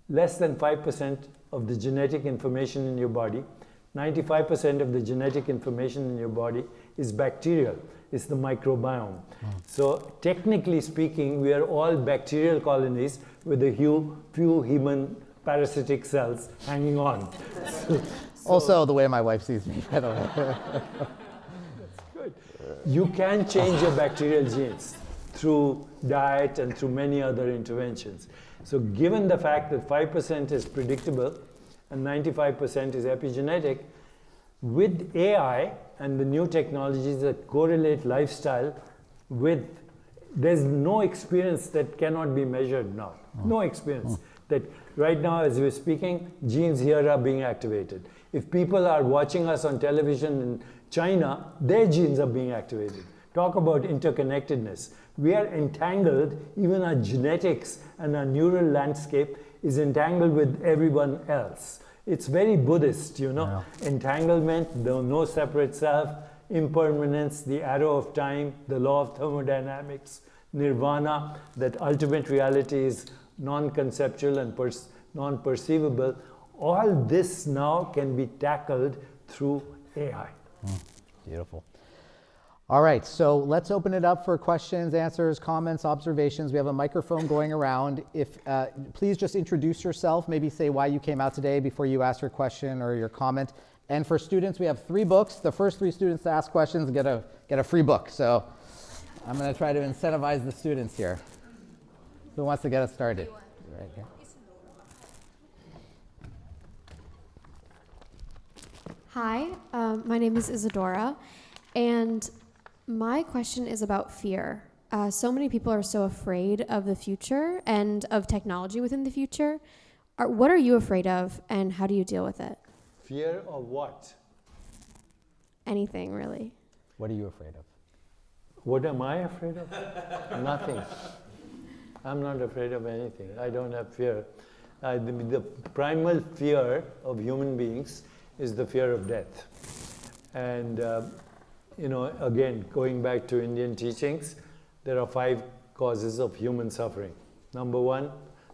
less than 5% of the genetic information in your body. 95% of the genetic information in your body is bacterial. It's the microbiome. So technically speaking, we are all bacterial colonies with a few human parasitic cells hanging on. Also the way my wife sees me, by the way. That's good. You can change your bacterial genes through diet and through many other interventions. So given the fact that 5% is predictable and 95% is epigenetic, with AI and the new technologies that correlate lifestyle with, there's no experience that cannot be measured now. No experience. That right now as we're speaking, genes here are being activated. If people are watching us on television in China, their genes are being activated. Talk about interconnectedness. We are entangled, even our genetics and our neural landscape is entangled with everyone else. It's very Buddhist, Entanglement, the no separate self, impermanence, the arrow of time, the law of thermodynamics, nirvana, that ultimate reality is non-conceptual and non-perceivable. All this now can be tackled through AI. Beautiful. All right, so let's open it up for questions, answers, comments, observations. We have a microphone going around. If please just introduce yourself, maybe say why you came out today before you ask your question or your comment. And for students, we have 3 books. The first 3 students to ask questions get a free book. So I'm going to try to incentivize the students here. Who wants to get us started? Right here. Hi, my name is Isadora, and my question is about fear. So many people are so afraid of the future and of technology within the future. What are you afraid of, and how do you deal with it? Fear of what? Anything, really. What are you afraid of? What am I afraid of? Nothing. I'm not afraid of anything. I don't have fear. The primal fear of human beings is the fear of death. And again, going back to Indian teachings, there are 5 causes of human suffering. Number 1,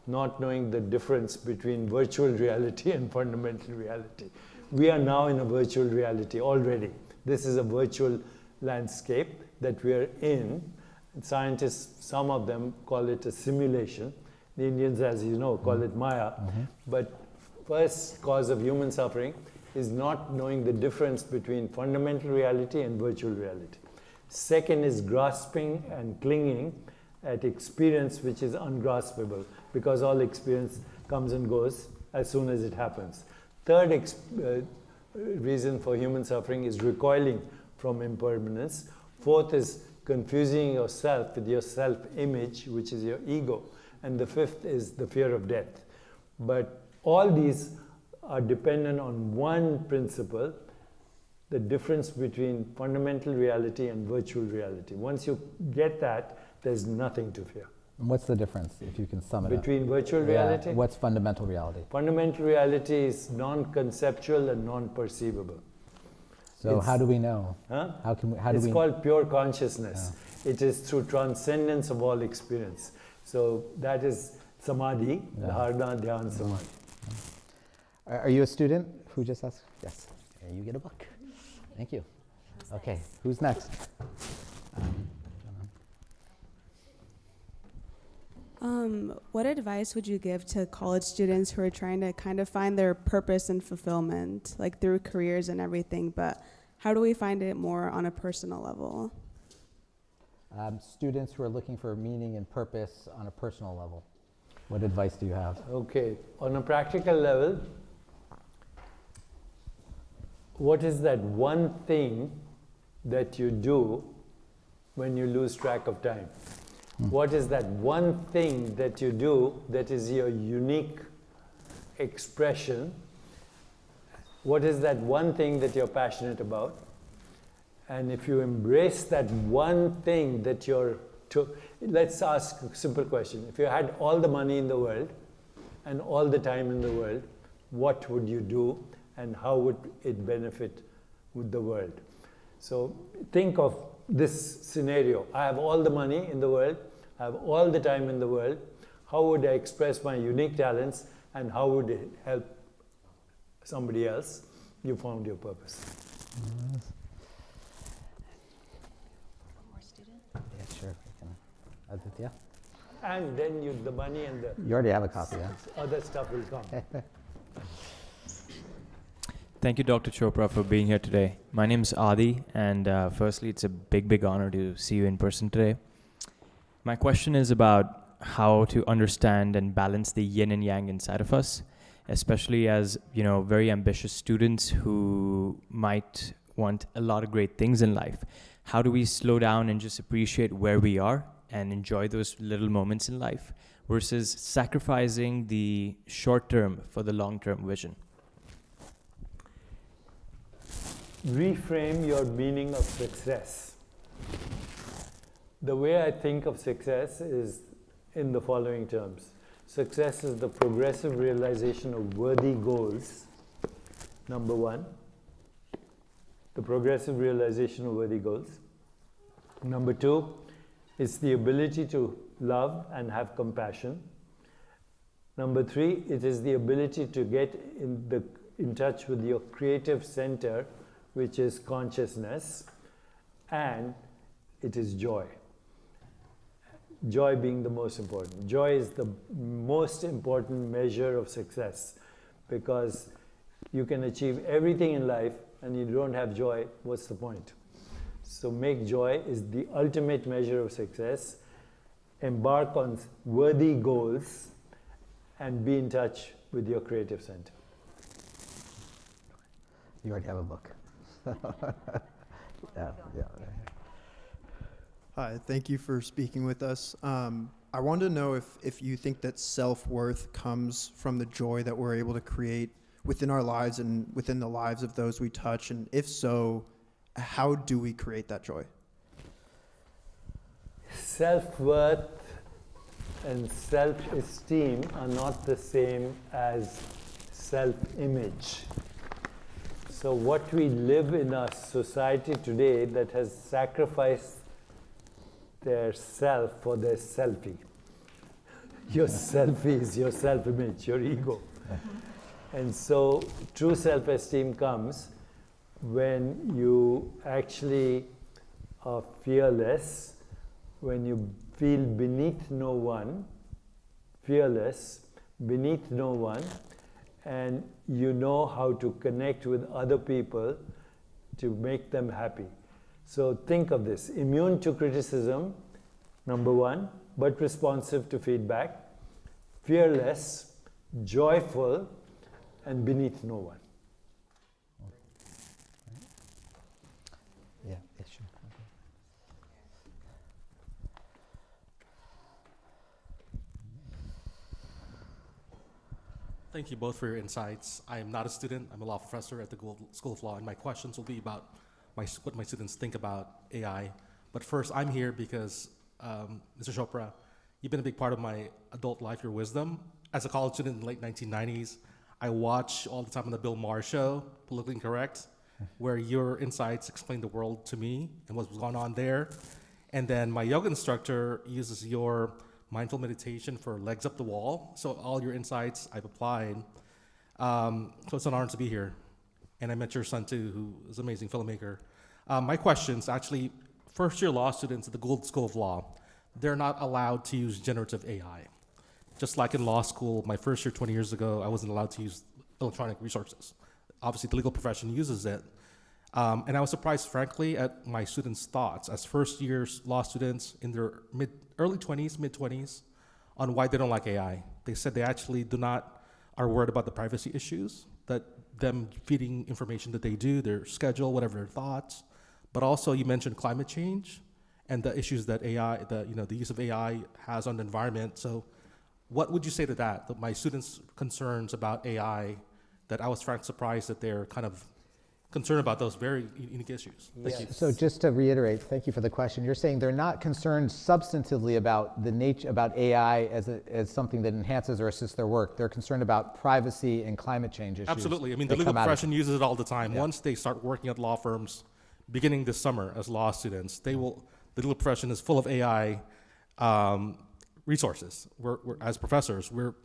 not knowing the difference between virtual reality and fundamental reality. We are now in a virtual reality already. This is a virtual landscape that we are in. Scientists, some of them call it a simulation. The Indians, as you know, call it Maya. But first cause of human suffering is not knowing the difference between fundamental reality and virtual reality. Second is grasping and clinging at experience which is ungraspable, because all experience comes and goes as soon as it happens. Third reason for human suffering is recoiling from impermanence. Fourth is confusing yourself with your self-image, which is your ego. And the 5th is the fear of death. But all these are dependent on one principle, the difference between fundamental reality and virtual reality. Once you get that, there's nothing to fear. And what's the difference, if you can sum it up? Between virtual reality? Yeah, what's fundamental reality? Fundamental reality is non-conceptual and non-perceivable. So how do we know? Huh? It's called pure consciousness. Yeah. It is through transcendence of all experience. So that is samadhi, dharma, dhyan, samadhi. Are you a student? Who just asked? Yes. Here, you get a book. Thank you. Okay, who's next? What advice would you give to college students who are trying to kind of find their purpose and fulfillment, like through careers and everything, but how do we find it more on a personal level? Students who are looking for meaning and purpose on a personal level. What advice do you have? Okay, on a practical level, what is that one thing that you do when you lose track of time? What is that one thing that you do that is your unique expression? What is that one thing that you're passionate about? And if you embrace that one thing that let's ask a simple question. If you had all the money in the world and all the time in the world, what would you do and how would it benefit with the world? So think of this scenario. I have all the money in the world, I have all the time in the world. How would I express my unique talents and how would it help somebody else? You found your purpose. One more student? Yeah, sure. Aditya? And then the money and the You already have a copy, yeah? other stuff will come. Thank you, Dr. Chopra, for being here today. My name is Adi, and firstly, it's a big honor to see you in person today. My question is about how to understand and balance the yin and yang inside of us, especially as, very ambitious students who might want a lot of great things in life. How do we slow down and just appreciate where we are and enjoy those little moments in life versus sacrificing the short term for the long term vision? Reframe your meaning of success. The way I think of success is in the following terms. Success is the progressive realization of worthy goals, number 1. The progressive realization of worthy goals. Number 2, it's the ability to love and have compassion. Number 3, it is the ability to get in touch with your creative center, which is consciousness. and it is joy. Joy being the most important. Joy is the most important measure of success, because you can achieve everything in life and you don't have joy, what's the point? So make joy is the ultimate measure of success. Embark on worthy goals and be in touch with your creative center. You already have a book. Yeah. Hi, thank you for speaking with us. I wanted to know if you think that self-worth comes from the joy that we're able to create within our lives and within the lives of those we touch, and if so, how do we create that joy? Self-worth and self-esteem are not the same as self-image. So what we live in a society today that has sacrificed their self for their selfie. Your selfie is your self-image, your ego. And so true self-esteem comes when you actually are fearless, when you feel beneath no one, fearless, beneath no one, and you know how to connect with other people to make them happy. So think of this, immune to criticism, number one, but responsive to feedback, fearless, joyful, and beneath no one. Yeah, sure. Thank you both for your insights. I am not a student. I'm a law professor at the School of Law, and my questions will be about what my students think about AI. But first, I'm here because, Mr. Chopra, you've been a big part of my adult life, your wisdom. As a college student in the late 1990s, I watch all the time on the Bill Maher show, Politically Incorrect, where your insights explain the world to me and what's going on there. And then my yoga instructor uses your mindful meditation for legs up the wall. So all your insights I've applied. So it's an honor to be here. And I met your son too, who is an amazing filmmaker. My questions, actually, first year law students at the Gould School of Law, they're not allowed to use generative AI. Just like in law school, my first year 20 years ago, I wasn't allowed to use electronic resources. Obviously, the legal profession uses it. And I was surprised, frankly, at my students' thoughts as first year law students in their early 20s, mid 20s, on why they don't like AI. They said they actually are worried about the privacy issues, that them feeding information that they do, their schedule, whatever their thoughts. But also you mentioned climate change and the issues that AI, the use of AI has on the environment. So what would you say to that my students' concerns about AI, that I was frankly surprised that they're kind of concerned about those very unique issues? Thank you. So just to reiterate, thank you for the question. You're saying they're not concerned substantively about the nature, about AI as something that enhances or assists their work. They're concerned about privacy and climate change issues. Absolutely. I mean, the legal profession uses it all the time. Yeah. Once they start working at law firms, beginning this summer as law students, the legal profession is full of AI resources. We're as professors, we're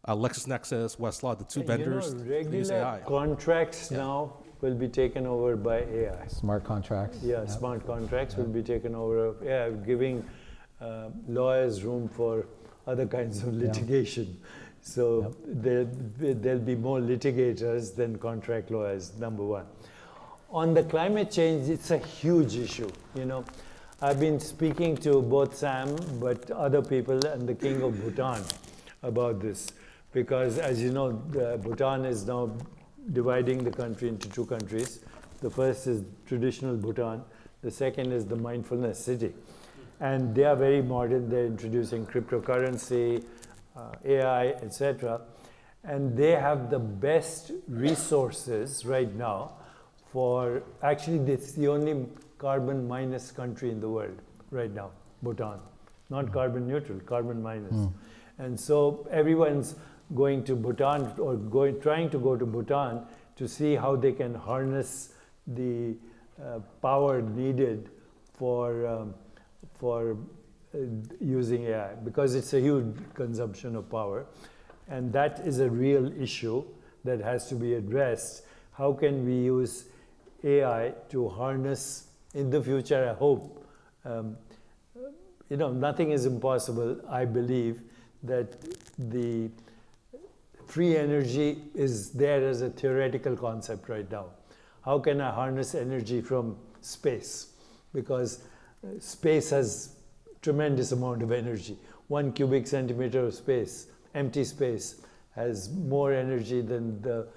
LexisNexis, Westlaw, the two vendors. They use AI. Regular contracts now will be taken over by AI. Smart contracts. Yeah, smart contracts will be taken over. Yeah, giving lawyers room for other kinds of litigation. So there'll be more litigators than contract lawyers, number one. On the climate change, it's a huge issue. I've been speaking to both Sam, but other people, and the King of Bhutan about this. Because as you know, Bhutan is now dividing the country into two countries. The first is traditional Bhutan. The second is the mindfulness city. And they are very modern. They're introducing cryptocurrency, AI, etc. And they have the best resources right now for, actually it's the only carbon minus country in the world right now, Bhutan. Not carbon neutral, carbon minus. And so everyone's going to Bhutan or trying to go to Bhutan to see how they can harness the power needed for using AI, because it's a huge consumption of power. And that is a real issue that has to be addressed. How can we use AI to harness in the future, I hope, nothing is impossible. I believe that the free energy is there as a theoretical concept right now. How can I harness energy from space? Because space has tremendous amount of energy. 1 cubic centimeter of space, empty space, has more energy than the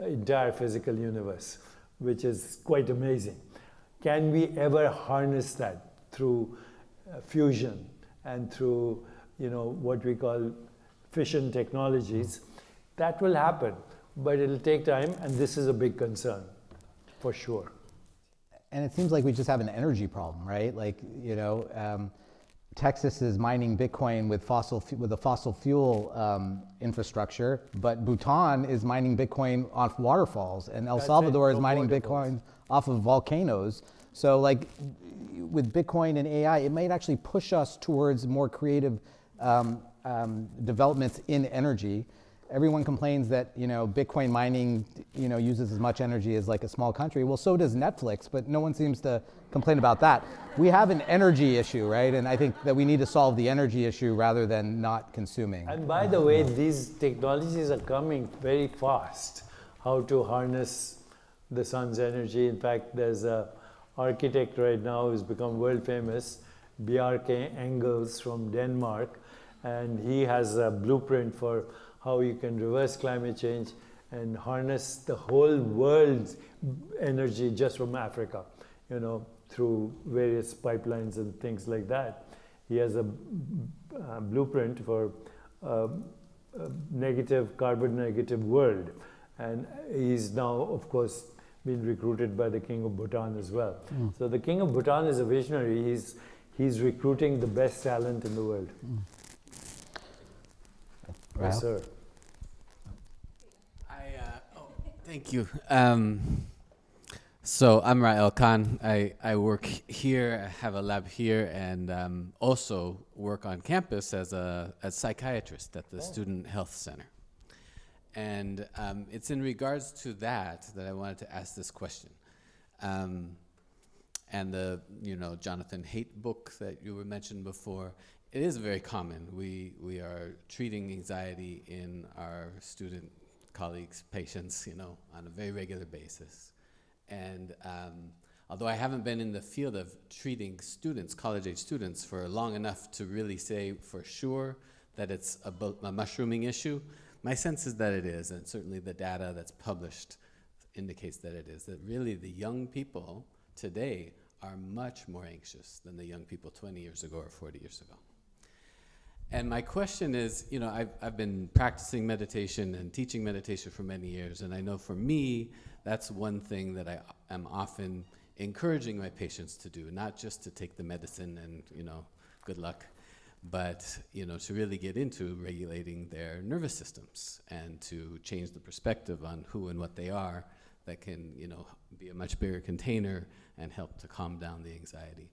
entire physical universe, which is quite amazing. Can we ever harness that through fusion and through, what we call fission technologies? That will happen, but it'll take time, and this is a big concern, for sure. And it seems like we just have an energy problem, right? Texas is mining Bitcoin with a fossil fuel infrastructure, but Bhutan is mining Bitcoin off waterfalls, and El Salvador is mining Bitcoin off of volcanoes. So, with Bitcoin and AI, it might actually push us towards more creative developments in energy. Everyone complains that Bitcoin mining uses as much energy as a small country. Well, so does Netflix, but no one seems to complain about that. We have an energy issue, right? And I think that we need to solve the energy issue rather than not consuming. And by the way, these technologies are coming very fast. How to harness the sun's energy. In fact, there's a architect right now who's become world famous, Bjarke Engels from Denmark, and he has a blueprint for how you can reverse climate change and harness the whole world's energy just from Africa, through various pipelines and things like that. He has a blueprint for a carbon negative world. And he's now, of course, been recruited by the King of Bhutan as well. So the King of Bhutan is a visionary. He's recruiting the best talent in the world. Yes, sir. Thank you. So I'm Rael Khan. I work here, I have a lab here, and also work on campus as a psychiatrist at the Student Health Center. And it's in regards to that I wanted to ask this question. And the Jonathan Haidt book that you were mentioned before, it is very common. We are treating anxiety in our student colleagues, patients, on a very regular basis. And although I haven't been in the field of treating students, college-age students, for long enough to really say for sure that it's a mushrooming issue, my sense is that it is, and certainly the data that's published indicates that it is, that really the young people today are much more anxious than the young people 20 years ago or 40 years ago. And my question is, I've been practicing meditation and teaching meditation for many years, and I know for me, that's one thing that I am often encouraging my patients to do, not just to take the medicine and, good luck, but, to really get into regulating their nervous systems and to change the perspective on who and what they are that can, be a much bigger container and help to calm down the anxiety.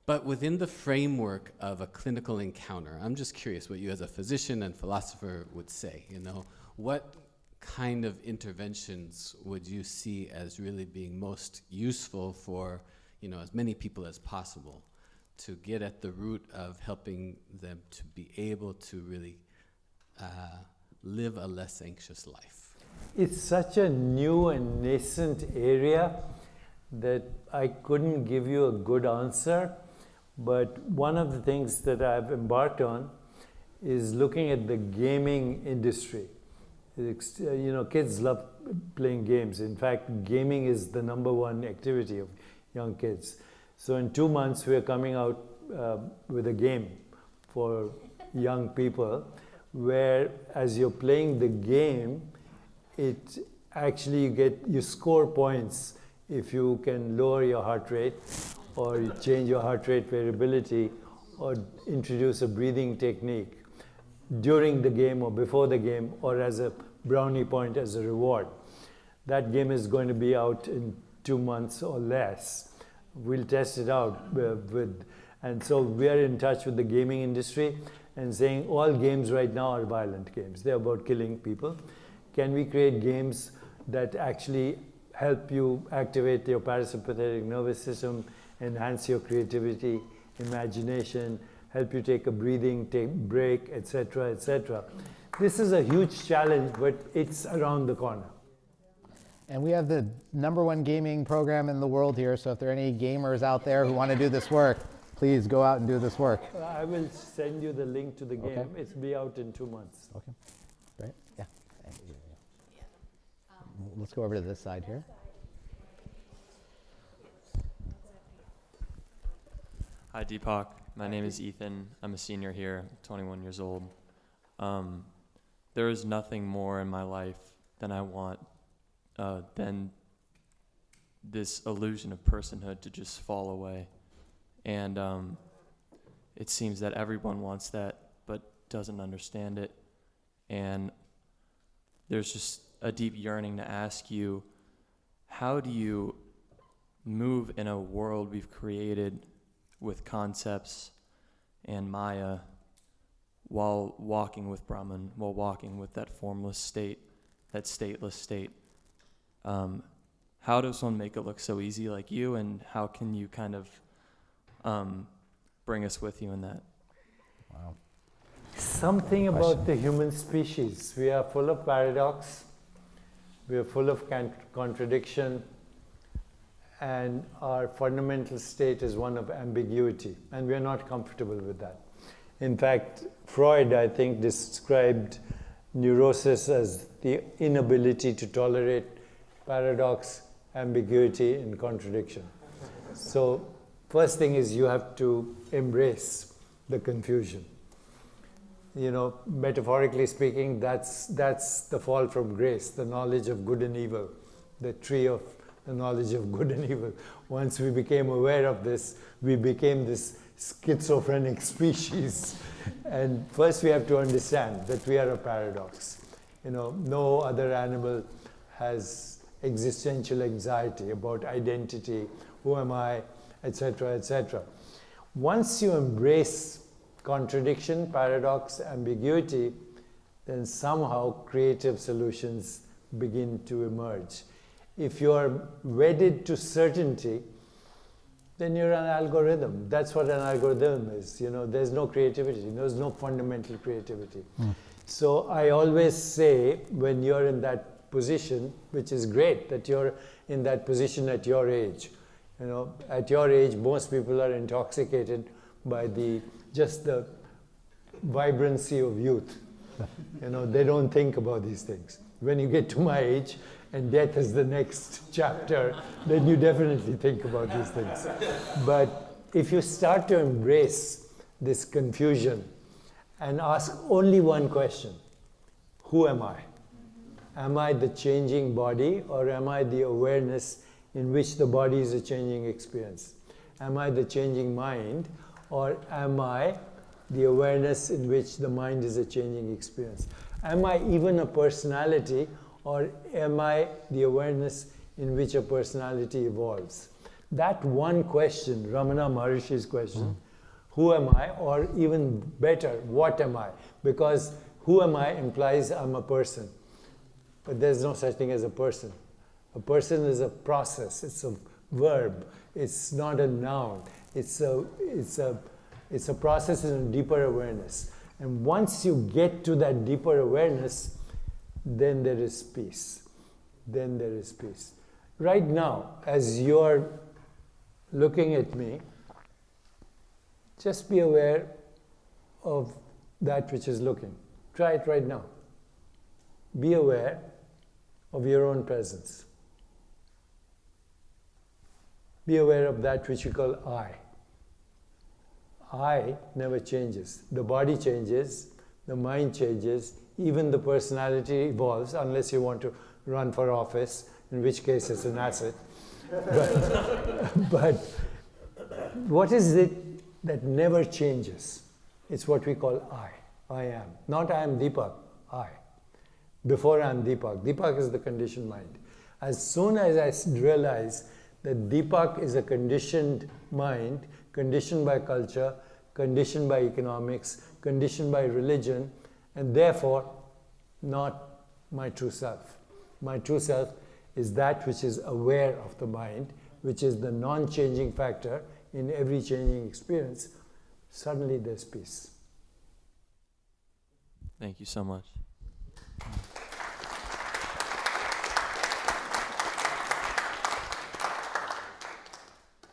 But within the framework of a clinical encounter, I'm just curious what you as a physician and philosopher would say, what kind of interventions would you see as really being most useful for, as many people as possible to get at the root of helping them to be able to really live a less anxious life? It's such a new and nascent area that I couldn't give you a good answer. But one of the things that I've embarked on is looking at the gaming industry. Kids love playing games. In fact, gaming is the #1 activity of young kids. So in 2 months, we are coming out with a game for young people, where as you're playing the game, it actually you score points if you can lower your heart rate, or you change your heart rate variability, or introduce a breathing technique during the game or before the game, or as a brownie point as a reward. That game is going to be out in 2 months or less. We'll test it out and so we are in touch with the gaming industry and saying all games right now are violent games. They're about killing people. Can we create games that actually help you activate your parasympathetic nervous system, enhance your creativity, imagination, help you take a breathing break, etc., etc. This is a huge challenge, but it's around the corner. And we have the #1 gaming program in the world here, so if there are any gamers out there who want to do this work, please go out and do this work. I will send you the link to the game. Okay. It'll be out in 2 months. Okay, great, yeah. Let's go over to this side here. Hi, Deepak. My name is Ethan. I'm a senior here, 21 years old. There is nothing more in my life than I want than this illusion of personhood to just fall away. And it seems that everyone wants that, but doesn't understand it. And there's just a deep yearning to ask you, how do you move in a world we've created with concepts and Maya while walking with Brahman, while walking with that formless state, that stateless state? How does one make it look so easy like you, and how can you kind of bring us with you in that? Wow. Something about the human species. We are full of paradox, we are full of contradiction, and our fundamental state is one of ambiguity, and we are not comfortable with that. In fact, Freud, I think, described neurosis as the inability to tolerate paradox, ambiguity, and contradiction. So, first thing is you have to embrace the confusion. You know, metaphorically speaking, that's the fall from grace, the knowledge of good and evil, the tree of the knowledge of good and evil. Once we became aware of this, we became this schizophrenic species. And first we have to understand that we are a paradox. You know, no other animal has existential anxiety about identity, who am I, etc., etc. Once you embrace contradiction, paradox, ambiguity, then somehow creative solutions begin to emerge. If you are wedded to certainty, then you're an algorithm. That's what an algorithm is. You know, there's no creativity. There's no fundamental creativity. So I always say, when you're in that position, which is great that you're in that position at your age. You know, at your age, most people are intoxicated by just the vibrancy of youth. You know, they don't think about these things. When you get to my age, and death is the next chapter, then you definitely think about these things. But if you start to embrace this confusion and ask only one question, who am I? Am I the changing body, or am I the awareness in which the body is a changing experience? Am I the changing mind, or am I the awareness in which the mind is a changing experience? Am I even a personality, or am I the awareness in which a personality evolves? That one question, Ramana Maharishi's question, who am I, or even better, what am I? Because who am I implies I'm a person. But there's no such thing as a person. A person is a process, it's a verb, it's not a noun. It's a process in a deeper awareness. And once you get to that deeper awareness, then there is peace. Then there is peace. Right now, as you're looking at me, just be aware of that which is looking. Try it right now. Be aware of your own presence. Be aware of that which you call I. I never changes. The body changes, the mind changes, even the personality evolves, unless you want to run for office, in which case it's an asset. But what is it that never changes? It's what we call I am. Not I am Deepak, I. Before I am Deepak. Deepak is the conditioned mind. As soon as I realize that Deepak is a conditioned mind, conditioned by culture, conditioned by economics, conditioned by religion, and therefore not my true self. My true self is that which is aware of the mind, which is the non-changing factor in every changing experience, suddenly there's peace. Thank you so much.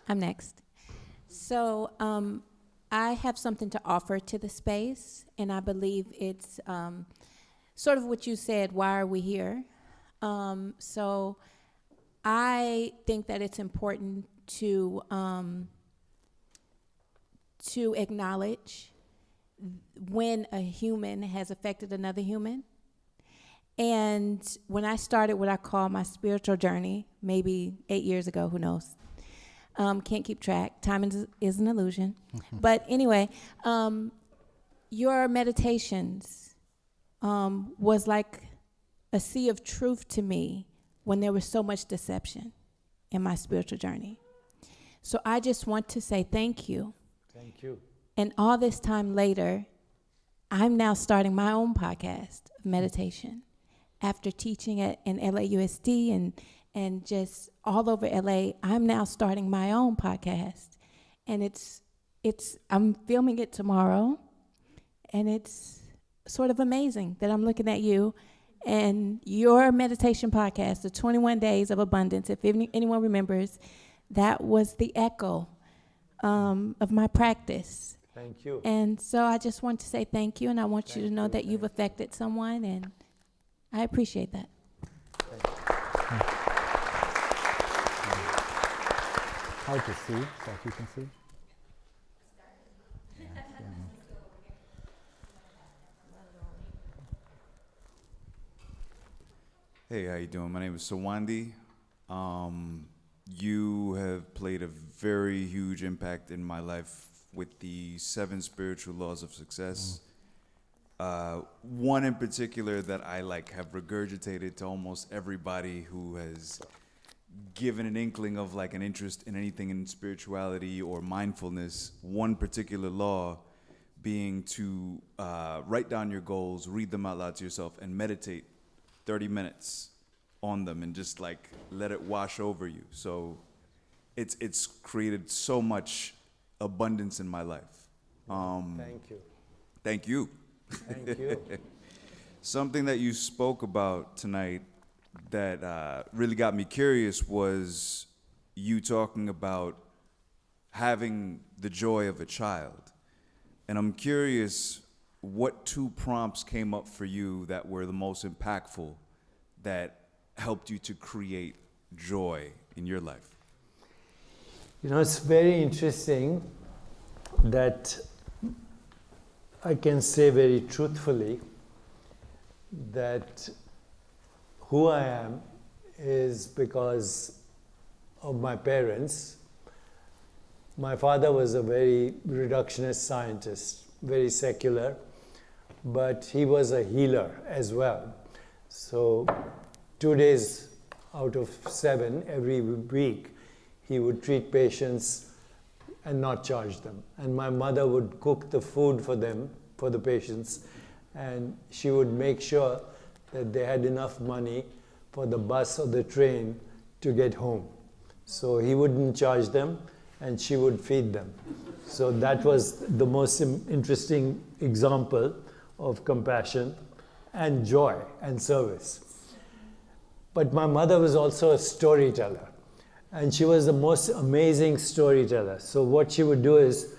I'm next. So I have something to offer to the space, and I believe it's sort of what you said, why are we here? So I think that it's important to acknowledge when a human has affected another human. And when I started what I call my spiritual journey, maybe 8 years ago, who knows? Can't keep track. Time is an illusion. But anyway, your meditations was like a sea of truth to me when there was so much deception in my spiritual journey. So I just want to say thank you. Thank you. And all this time later, I'm now starting my own podcast of meditation after teaching in LAUSD and just all over LA. I'm now starting my own podcast, and I'm filming it tomorrow, and it's sort of amazing that I'm looking at you and your meditation podcast, the 21 Days of Abundance. If anyone remembers, that was the echo of my practice. Thank you. And so I just want to say thank you, and I want you to know that you've affected someone, and I appreciate that. Hard to see, so if you can see. Hey, how you doing? My name is Sawandi. You have played a very huge impact in my life with the 7 spiritual laws of success. One in particular that I have regurgitated to almost everybody who has given an inkling of an interest in anything in spirituality or mindfulness. One particular law being to write down your goals, read them out loud to yourself, and meditate 30 minutes on them and just let it wash over you. So it's created so much abundance in my life. Thank you. Thank you. Thank you. Something that you spoke about tonight that really got me curious was you talking about having the joy of a child. And I'm curious what 2 prompts came up for you that were the most impactful that helped you to create joy in your life? It's very interesting that I can say very truthfully that who I am is because of my parents. My father was a very reductionist scientist, very secular, but he was a healer as well. So 2 days out of 7 every week, he would treat patients and not charge them. And my mother would cook the food for them, for the patients, and she would make sure that they had enough money for the bus or the train to get home. So he wouldn't charge them, and she would feed them. So that was the most interesting example of compassion and joy and service. But my mother was also a storyteller, and she was the most amazing storyteller. So what she would do is,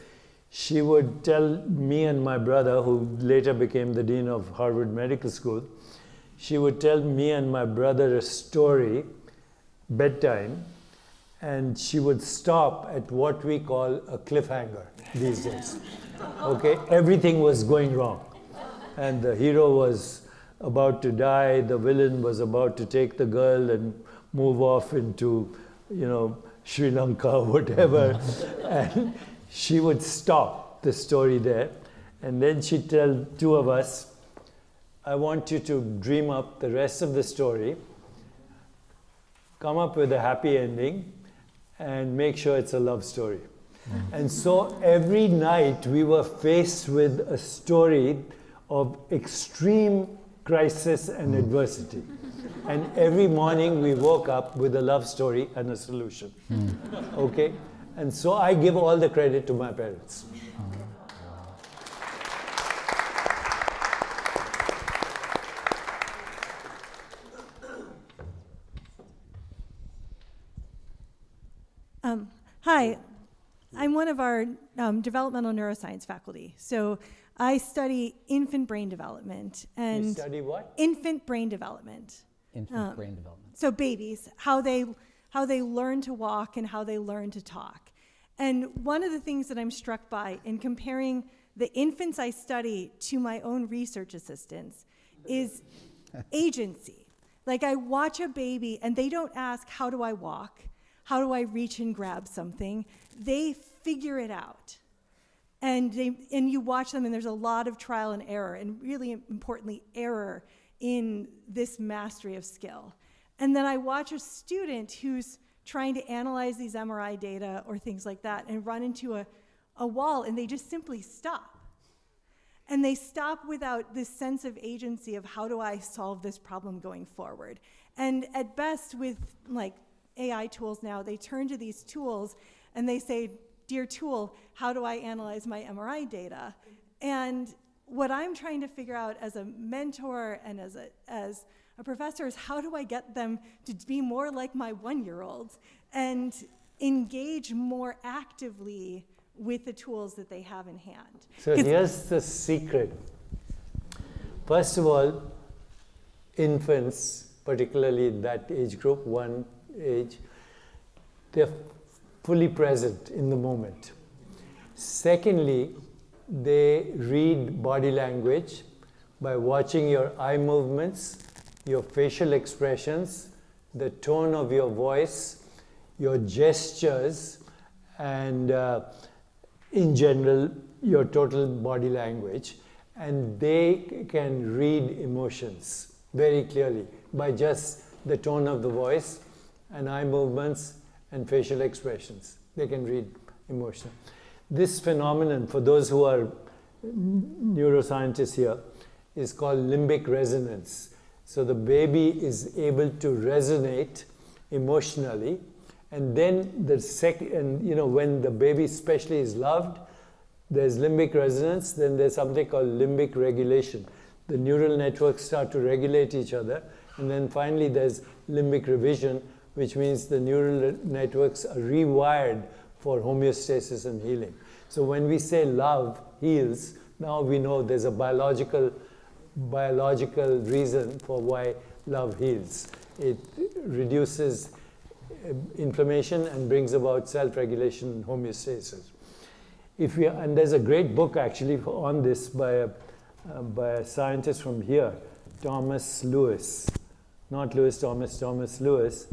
she would tell me and my brother, who later became the dean of Harvard Medical School, she would tell me and my brother a story, bedtime, and she would stop at what we call a cliffhanger these days. Okay, everything was going wrong. And the hero was about to die, the villain was about to take the girl and move off into, Sri Lanka or whatever. And she would stop the story there. And then she'd tell 2 of us, I want you to dream up the rest of the story, come up with a happy ending, and make sure it's a love story. And so every night we were faced with a story of extreme crisis, and adversity. And every morning we woke up with a love story and a solution. Okay? And so I give all the credit to my parents. Hi, I'm one of our developmental neuroscience faculty. So I study infant brain development. And You study what? Infant brain development. Infant brain development. So babies, how they learn to walk and how they learn to talk. And one of the things that I'm struck by in comparing the infants I study to my own research assistants is agency. Like I watch a baby and they don't ask, how do I walk? How do I reach and grab something? They figure it out. And you watch them and there's a lot of trial and error, and really importantly, error in this mastery of skill. And then I watch a student who's trying to analyze these MRI data or things like that and run into a wall, and they just simply stop. And they stop without this sense of agency of how do I solve this problem going forward. And at best with like AI tools now, they turn to these tools and they say, dear tool, how do I analyze my MRI data? And what I'm trying to figure out as a mentor and as a professor is how do I get them to be more like my 1-year-olds and engage more actively with the tools that they have in hand. So here's the secret. First of all, infants, particularly in that age group, 1 age, they're fully present in the moment. Secondly, they read body language by watching your eye movements, your facial expressions, the tone of your voice, your gestures, and in general, your total body language. And they can read emotions very clearly by just the tone of the voice and eye movements and facial expressions. They can read emotion. This phenomenon, for those who are neuroscientists here, is called limbic resonance. So the baby is able to resonate emotionally, and then when the baby especially is loved, there's limbic resonance, then there's something called limbic regulation. The neural networks start to regulate each other, and then finally there's limbic revision, which means the neural networks are rewired for homeostasis and healing. So when we say love heals, now we know there's a biological reason for why love heals. It reduces inflammation and brings about self-regulation and homeostasis. And there's a great book actually on this by a scientist from here, Thomas Lewis. Not Lewis Thomas, Thomas Lewis.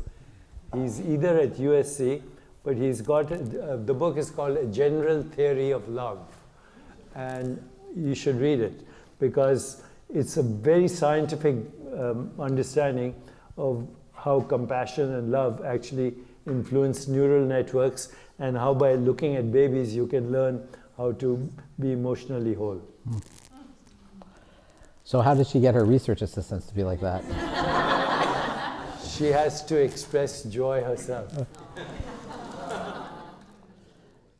He's either at USC, but he's got, the book is called A General Theory of Love. And you should read it because it's a very scientific understanding of how compassion and love actually influence neural networks, and how by looking at babies you can learn how to be emotionally whole. So how did she get her research assistants to be like that? She has to express joy herself.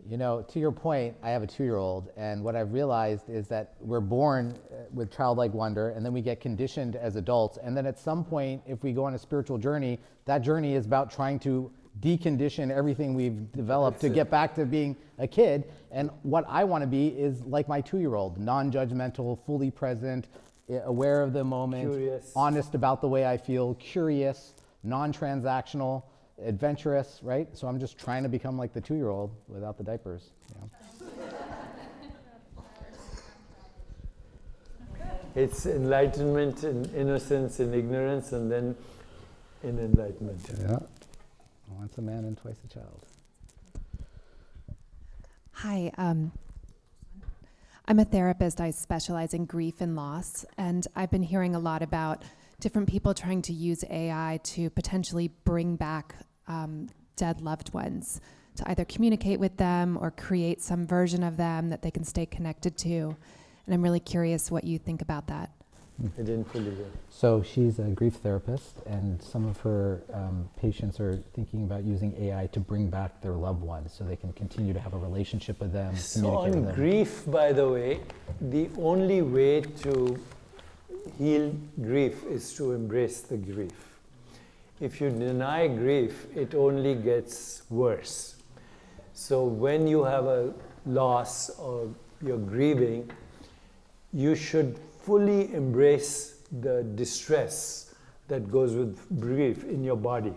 You know, to your point, I have a 2-year-old, and what I've realized is that we're born with childlike wonder, and then we get conditioned as adults, and then at some point, if we go on a spiritual journey, that journey is about trying to decondition everything we've developed to get back to being a kid. And what I want to be is like my 2-year-old, non-judgmental, fully present, aware of the moment, curious, honest about the way I feel, curious, non-transactional, adventurous, right? So I'm just trying to become like the 2-year-old without the diapers. You know? It's enlightenment in innocence, in ignorance, and then in enlightenment. Yeah. Once a man and twice a child. Hi, I'm a therapist. I specialize in grief and loss, and I've been hearing a lot about different people trying to use AI to potentially bring back dead loved ones, to either communicate with them or create some version of them that they can stay connected to. And I'm really curious what you think about that. I didn't fully get it. So she's a grief therapist, and some of her patients are thinking about using AI to bring back their loved ones so they can continue to have a relationship with them, So communicate on with them. grief, by the way, the only way to heal grief is to embrace the grief. If you deny grief, it only gets worse. So when you have a loss or you're grieving, you should fully embrace the distress that goes with grief in your body.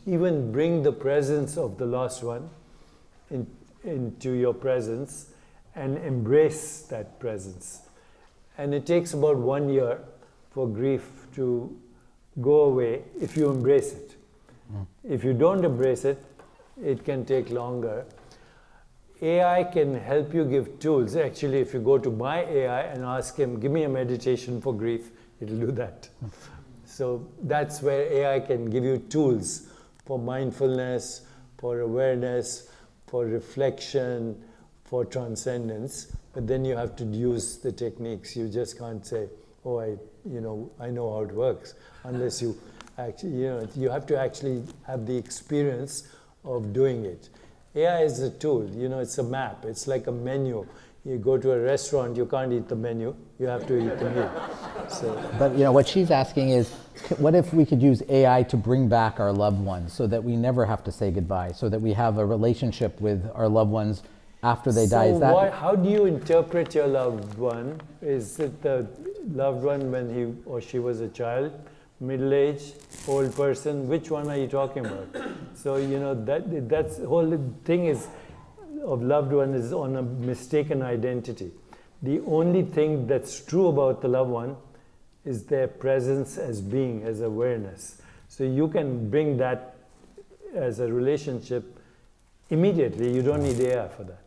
Even bring the presence of the lost one into your presence and embrace that presence. And it takes about 1 year for grief to go away if you embrace it. If you don't embrace it, it can take longer. AI can help you give tools. Actually, if you go to my AI and ask him, give me a meditation for grief, it'll do that. So that's where AI can give you tools for mindfulness, for awareness, for reflection, for transcendence. But then you have to use the techniques. You just can't say, oh, I know how it works, unless you actually, you have to actually have the experience of doing it. AI is a tool, it's a map. It's like a menu. You go to a restaurant, you can't eat the menu. You have to eat the meal. But what she's asking is, what if we could use AI to bring back our loved ones so that we never have to say goodbye, so that we have a relationship with our loved ones after they die? Is that how do you interpret your loved one? Is it the loved one when he or she was a child, middle-aged, old person? Which one are you talking about? So that's the whole thing is of loved one is on a mistaken identity. The only thing that's true about the loved one is their presence as being, as awareness. So you can bring that as a relationship immediately. You don't need AI for that.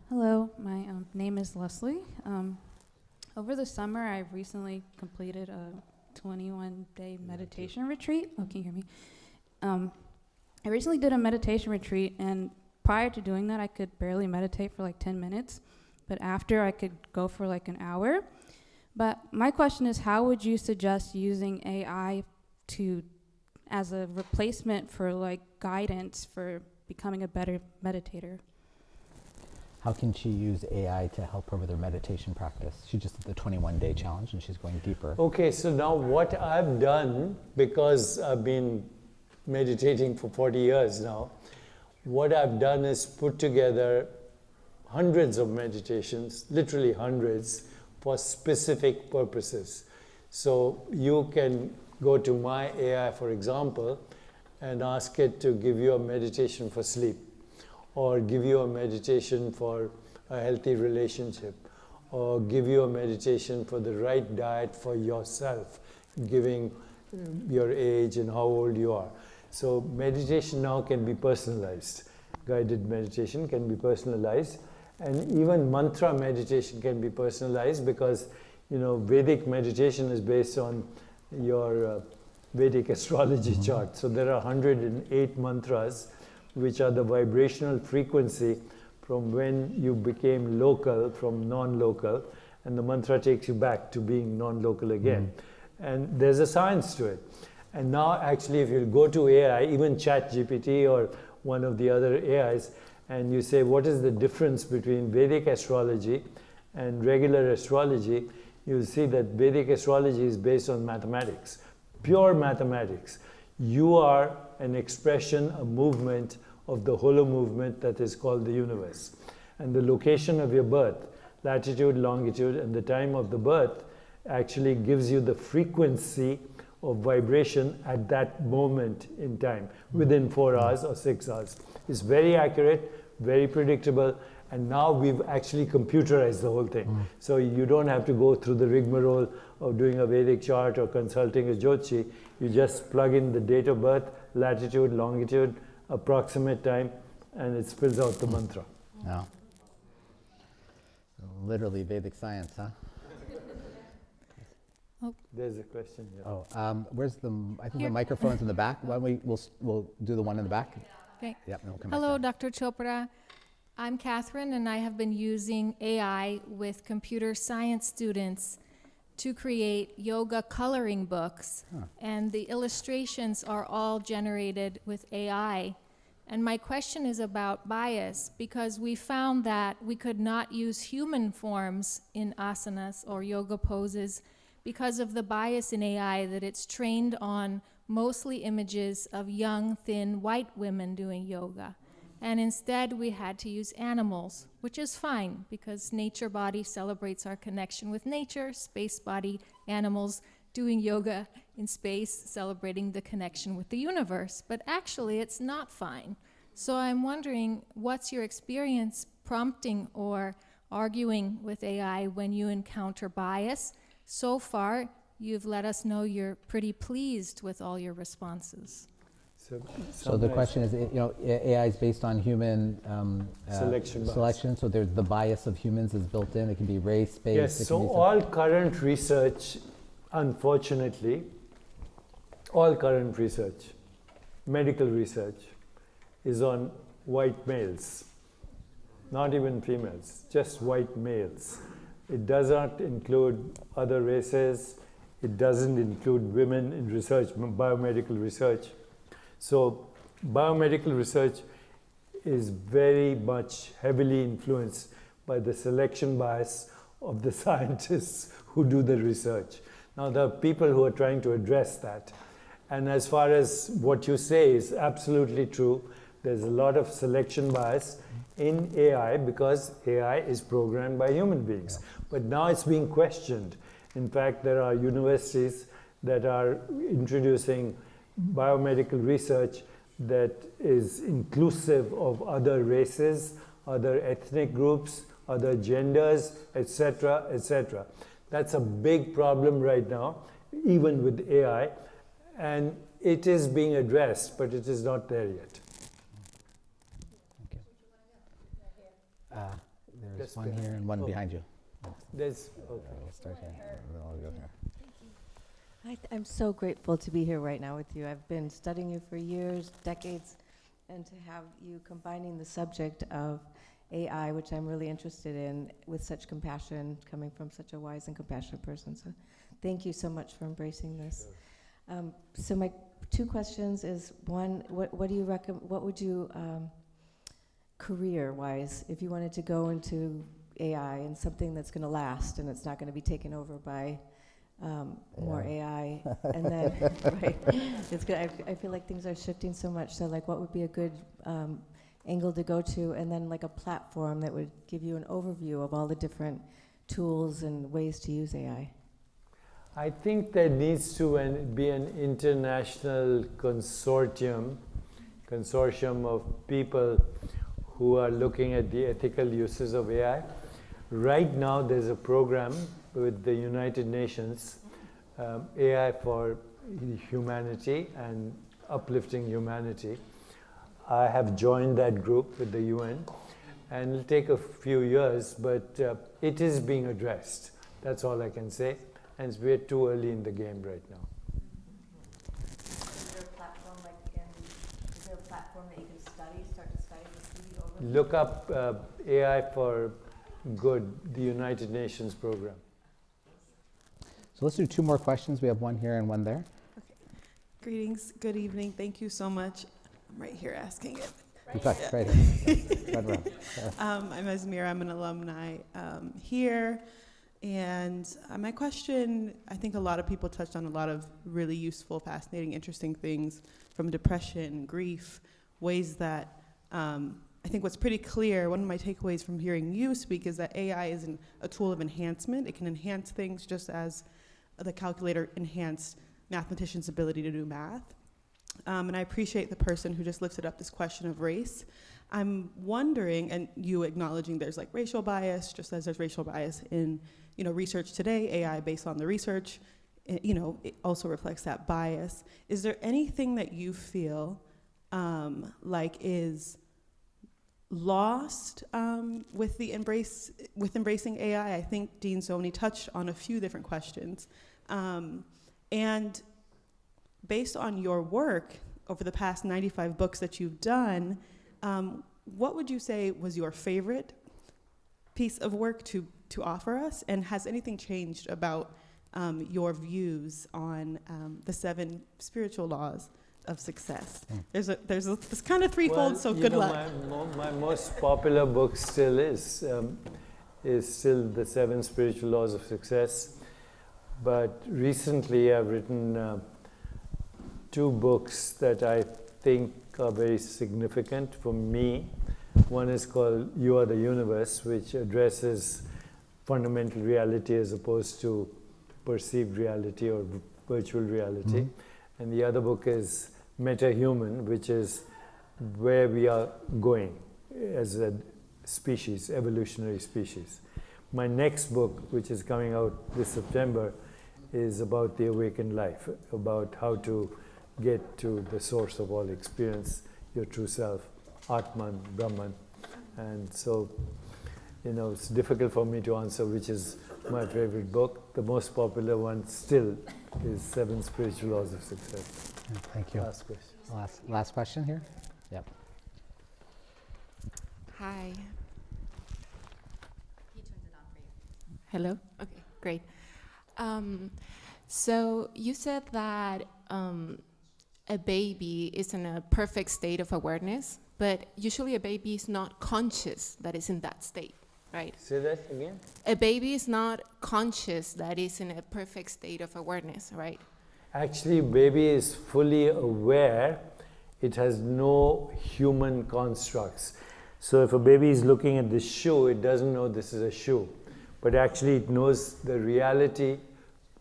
Hello, my name is Leslie. Over the summer, I recently completed a 21-day meditation retreat. Oh, can you hear me? I recently did a meditation retreat, and prior to doing that, I could barely meditate for like 10 minutes. But after, I could go for like an hour. But my question is, how would you suggest using AI as a replacement for like guidance for becoming a better meditator? How can she use AI to help her with her meditation practice? She just did the 21-day challenge and she's going deeper. Okay, so now what I've done, because I've been meditating for 40 years now, what I've done is put together hundreds of meditations, literally hundreds, for specific purposes. So you can go to my AI, for example, and ask it to give you a meditation for sleep, or give you a meditation for a healthy relationship, or give you a meditation for the right diet for yourself, giving your age and how old you are. So meditation now can be personalized. Guided meditation can be personalized, and even mantra meditation can be personalized, because Vedic meditation is based on your Vedic astrology chart. So there are 108 mantras, which are the vibrational frequency from when you became local from non-local, and the mantra takes you back to being non-local again. And there's a science to it. And now actually if you go to AI, even ChatGPT or one of the other AIs, and you say, what is the difference between Vedic astrology and regular astrology, you'll see that Vedic astrology is based on mathematics, pure mathematics. You are an expression, a movement of the holo movement that is called the universe. And the location of your birth, latitude, longitude, and the time of the birth actually gives you the frequency of vibration at that moment in time, within 4 hours or 6 hours. It's very accurate, very predictable, and now we've actually computerized the whole thing. So you don't have to go through the rigmarole of doing a Vedic chart or consulting a Jyotishi. You just plug in the date of birth, latitude, longitude, approximate time, and it spills out the mantra. No. Literally Vedic science, huh? There's a question here. Oh, where's I think Here. the microphone's in the back. Why don't we'll do the one in the back. Okay. Yep, and we'll come Hello, back Dr. Chopra. I'm Catherine, and I have been using AI with computer science students to create yoga coloring books. Huh. And the illustrations are all generated with AI. And my question is about bias, because we found that we could not use human forms in asanas or yoga poses because of the bias in AI that it's trained on mostly images of young, thin, white women doing yoga. And instead, we had to use animals, which is fine, because nature body celebrates our connection with nature, space body, animals doing yoga in space, celebrating the connection with the universe. But actually, it's not fine. So I'm wondering, what's your experience prompting or arguing with AI when you encounter bias? So far, you've let us know you're pretty pleased with all your responses. So the question is, AI is based on human Selection. So there's the bias of humans is built in. It can be race-based. Yes, so all current research, unfortunately, medical research, is on white males, not even females, just white males. It does not include other races. It doesn't include women in research, biomedical research. So biomedical research is very much heavily influenced by the selection bias of the scientists who do the research. Now, there are people who are trying to address that. And as far as what you say is absolutely true, there's a lot of selection bias in AI because AI is programmed by human beings. But now it's being questioned. In fact, there are universities that are introducing biomedical research that is inclusive of other races, other ethnic groups, other genders, etc., etc. That's a big problem right now, even with AI, and it is being addressed, but it is not there yet. There's one here and one behind you. There's, We'll start here. Then I'll go here. I'm so grateful to be here right now with you. I've been studying you for years, decades, and to have you combining the subject of AI, which I'm really interested in, with such compassion, coming from such a wise and compassionate person. So thank you so much for embracing this. So my two questions is, one, what do you recommend, what would you, career-wise, if you wanted to go into AI and something that's going to last and it's not going to be taken over by more AI, and then right, it's good. I feel like things are shifting so much. So, like, what would be a good angle to go to, and then like a platform that would give you an overview of all the different tools and ways to use AI? I think there needs to be an international consortium of people who are looking at the ethical uses of AI. Right now, there's a program with the United Nations, AI for humanity and uplifting humanity. I have joined that group with the UN, and it'll take a few years, but it is being addressed. That's all I can say, and we're too early in the game right now. Is there a platform that you can start to study the overview? Look up AI for Good, the United Nations program. So let's do two more questions. We have one here and one there. Okay. Greetings, good evening. Thank you so much. I'm right here asking it. Right here. Red row. I'm Esmir, I'm an alumni here. And my question, I think a lot of people touched on a lot of really useful, fascinating, interesting things from depression, grief, ways that I think what's pretty clear, one of my takeaways from hearing you speak is that AI isn't a tool of enhancement. It can enhance things just as the calculator enhanced mathematicians' ability to do math. And I appreciate the person who just lifted up this question of race. I'm wondering, and you acknowledging there's like racial bias, just as there's racial bias in research today, AI based on the research, it also reflects that bias. Is there anything that you feel like is lost with embracing AI? I think Dean Soni touched on a few different questions. And based on your work over the past 95 books that you've done, what would you say was your favorite piece of work to offer us? And has anything changed about your views on the 7 spiritual laws of success? It's kind of threefold, so good luck. My most popular book still is still the 7 spiritual laws of success. But recently I've written 2 books that I think are very significant for me. One is called You Are the Universe, which addresses fundamental reality as opposed to perceived reality or virtual reality. And the other book is Meta-Human, which is where we are going as a species, evolutionary species. My next book, which is coming out this September, is about the awakened life, about how to get to the source of all experience, your true self, Atman, Brahman. And so, it's difficult for me to answer which is my favorite book. The most popular one still is 7 Spiritual Laws of Success. Thank you. Last question. Last question here. Yep. Hi. He turned it on for you. Hello? Okay, great. So you said that a baby is in a perfect state of awareness, but usually a baby is not conscious that is in that state, right? Say that again? A baby is not conscious that is in a perfect state of awareness, right? Actually, baby is fully aware. It has no human constructs. So if a baby is looking at this shoe, it doesn't know this is a shoe. But actually it knows the reality,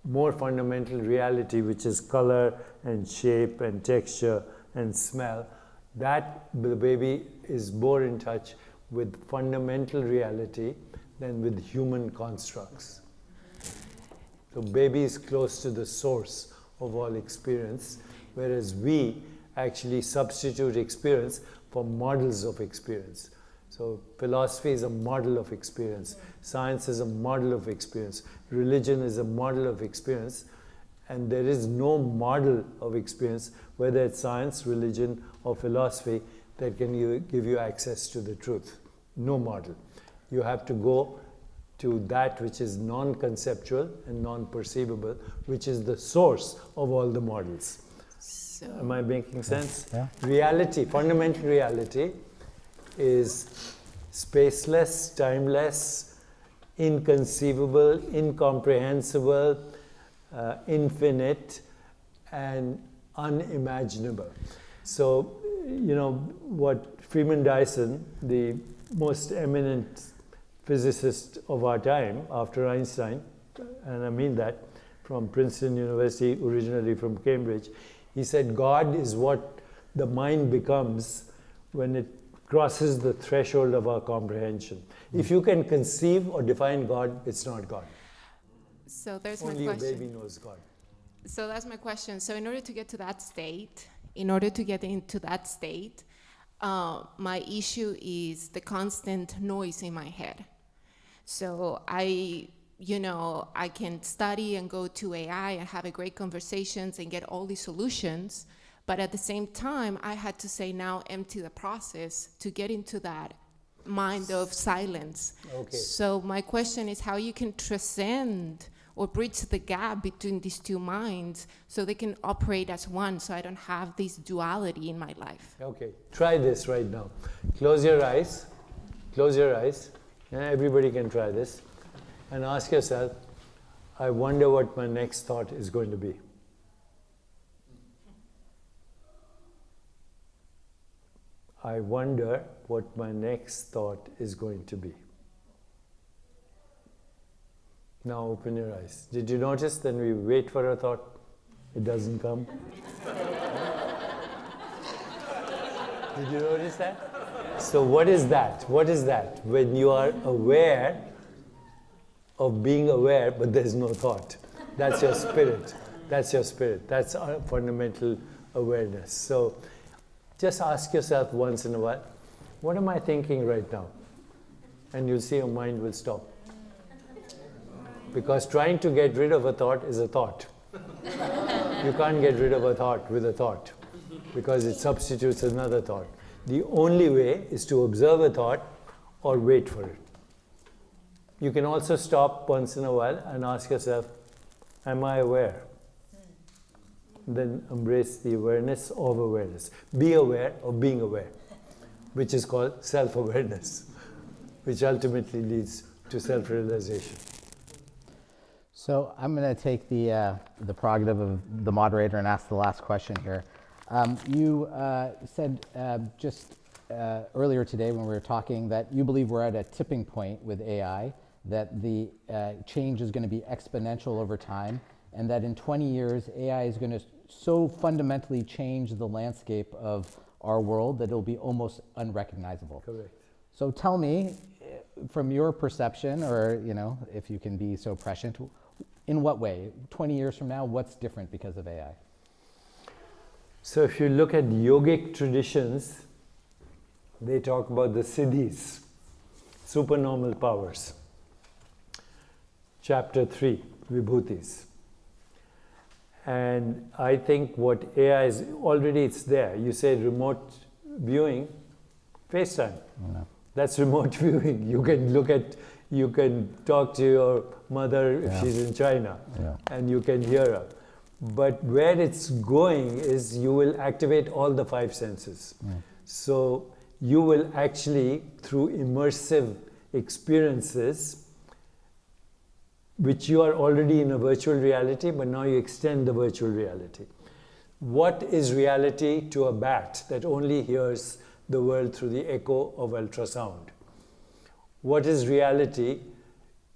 more fundamental reality, which is color and shape and texture and smell. That the baby is more in touch with fundamental reality than with human constructs. So baby is close to the source of all experience, whereas we actually substitute experience for models of experience. So philosophy is a model of experience. Science is a model of experience. Religion is a model of experience. And there is no model of experience, whether it's science, religion, or philosophy, that can give you access to the truth. No model. You have to go to that which is non-conceptual and non-perceivable, which is the source of all the models. Am I making sense? Yeah. Reality, fundamental reality, is spaceless, timeless, inconceivable, incomprehensible, infinite, and unimaginable. So, what Freeman Dyson, the most eminent physicist of our time, after Einstein, and I mean that, from Princeton University, originally from Cambridge, he said God is what the mind becomes when it crosses the threshold of our comprehension. If you can conceive or define God, it's not God. So there's Only my a question. baby knows God. So that's my question. So in order to get to that state, my issue is the constant noise in my head. So I can study and go to AI and have a great conversations and get all these solutions, but at the same time, I had to say now empty the process to get into that mind of silence. Okay. So my question is how you can transcend or bridge the gap between these two minds so they can operate as one, so I don't have this duality in my life. Okay, try this right now. Close your eyes. Close your eyes. And everybody can try this. And ask yourself, I wonder what my next thought is going to be. I wonder what my next thought is going to be. Now open your eyes. Did you notice that we wait for a thought? It doesn't come. Did you notice that? So what is that? What is that? When you are aware of being aware, but there's no thought. That's your spirit. That's your spirit. That's our fundamental awareness. So just ask yourself once in a while, what am I thinking right now? And you'll see your mind will stop. Because trying to get rid of a thought is a thought. You can't get rid of a thought with a thought because it substitutes another thought. The only way is to observe a thought or wait for it. You can also stop once in a while and ask yourself, am I aware? Then embrace the awareness of awareness. Be aware of being aware, which is called self-awareness, which ultimately leads to self-realization. So I'm going to take the prerogative of the moderator and ask the last question here. You said just earlier today when we were talking that you believe we're at a tipping point with AI, that the change is going to be exponential over time, and that in 20 years AI is going to so fundamentally change the landscape of our world that it'll be almost unrecognizable. Correct. So tell me, from your perception, or if you can be so prescient, in what way, 20 years from now, what's different because of AI? So if you look at yogic traditions, they talk about the siddhis, supernormal powers. Chapter 3, Vibhutis. And I think what AI is, already it's there. You say remote viewing, FaceTime. No. That's remote viewing. You can talk to your mother if she's in China, and you can hear her. But where it's going is you will activate all the 5 senses. So you will actually, through immersive experiences, which you are already in a virtual reality, but now you extend the virtual reality. What is reality to a bat that only hears the world through the echo of ultrasound? What is reality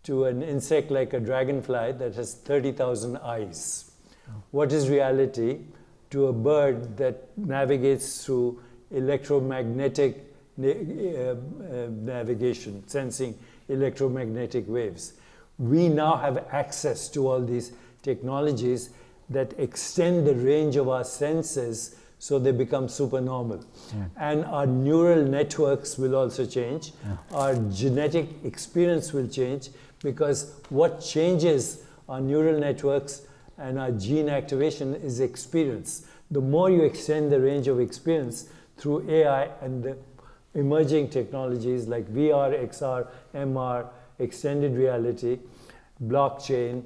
to an insect like a dragonfly that has 30,000 eyes? What is reality to a bird that navigates through electromagnetic navigation, sensing electromagnetic waves? We now have access to all these technologies that extend the range of our senses so they become supernormal. And our neural networks will also change. Our genetic experience will change, because what changes our neural networks and our gene activation is experience. The more you extend the range of experience through AI and the emerging technologies like VR, XR, MR, extended reality, blockchain,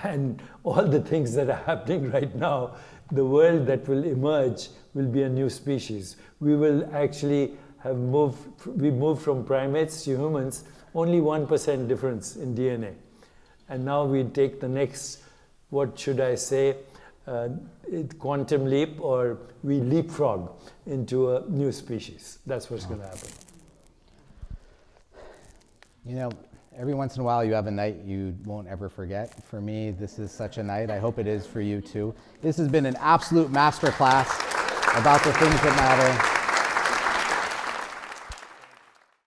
and all the things that are happening right now, the world that will emerge will be a new species. We will actually have moved from primates to humans, only 1% difference in DNA. And now we take the next, what should I say, quantum leap, or we leapfrog into a new species. That's what's going to happen. Every once in a while you have a night you won't ever forget. For me, this is such a night. I hope it is for you too. This has been an absolute masterclass about the things that matter.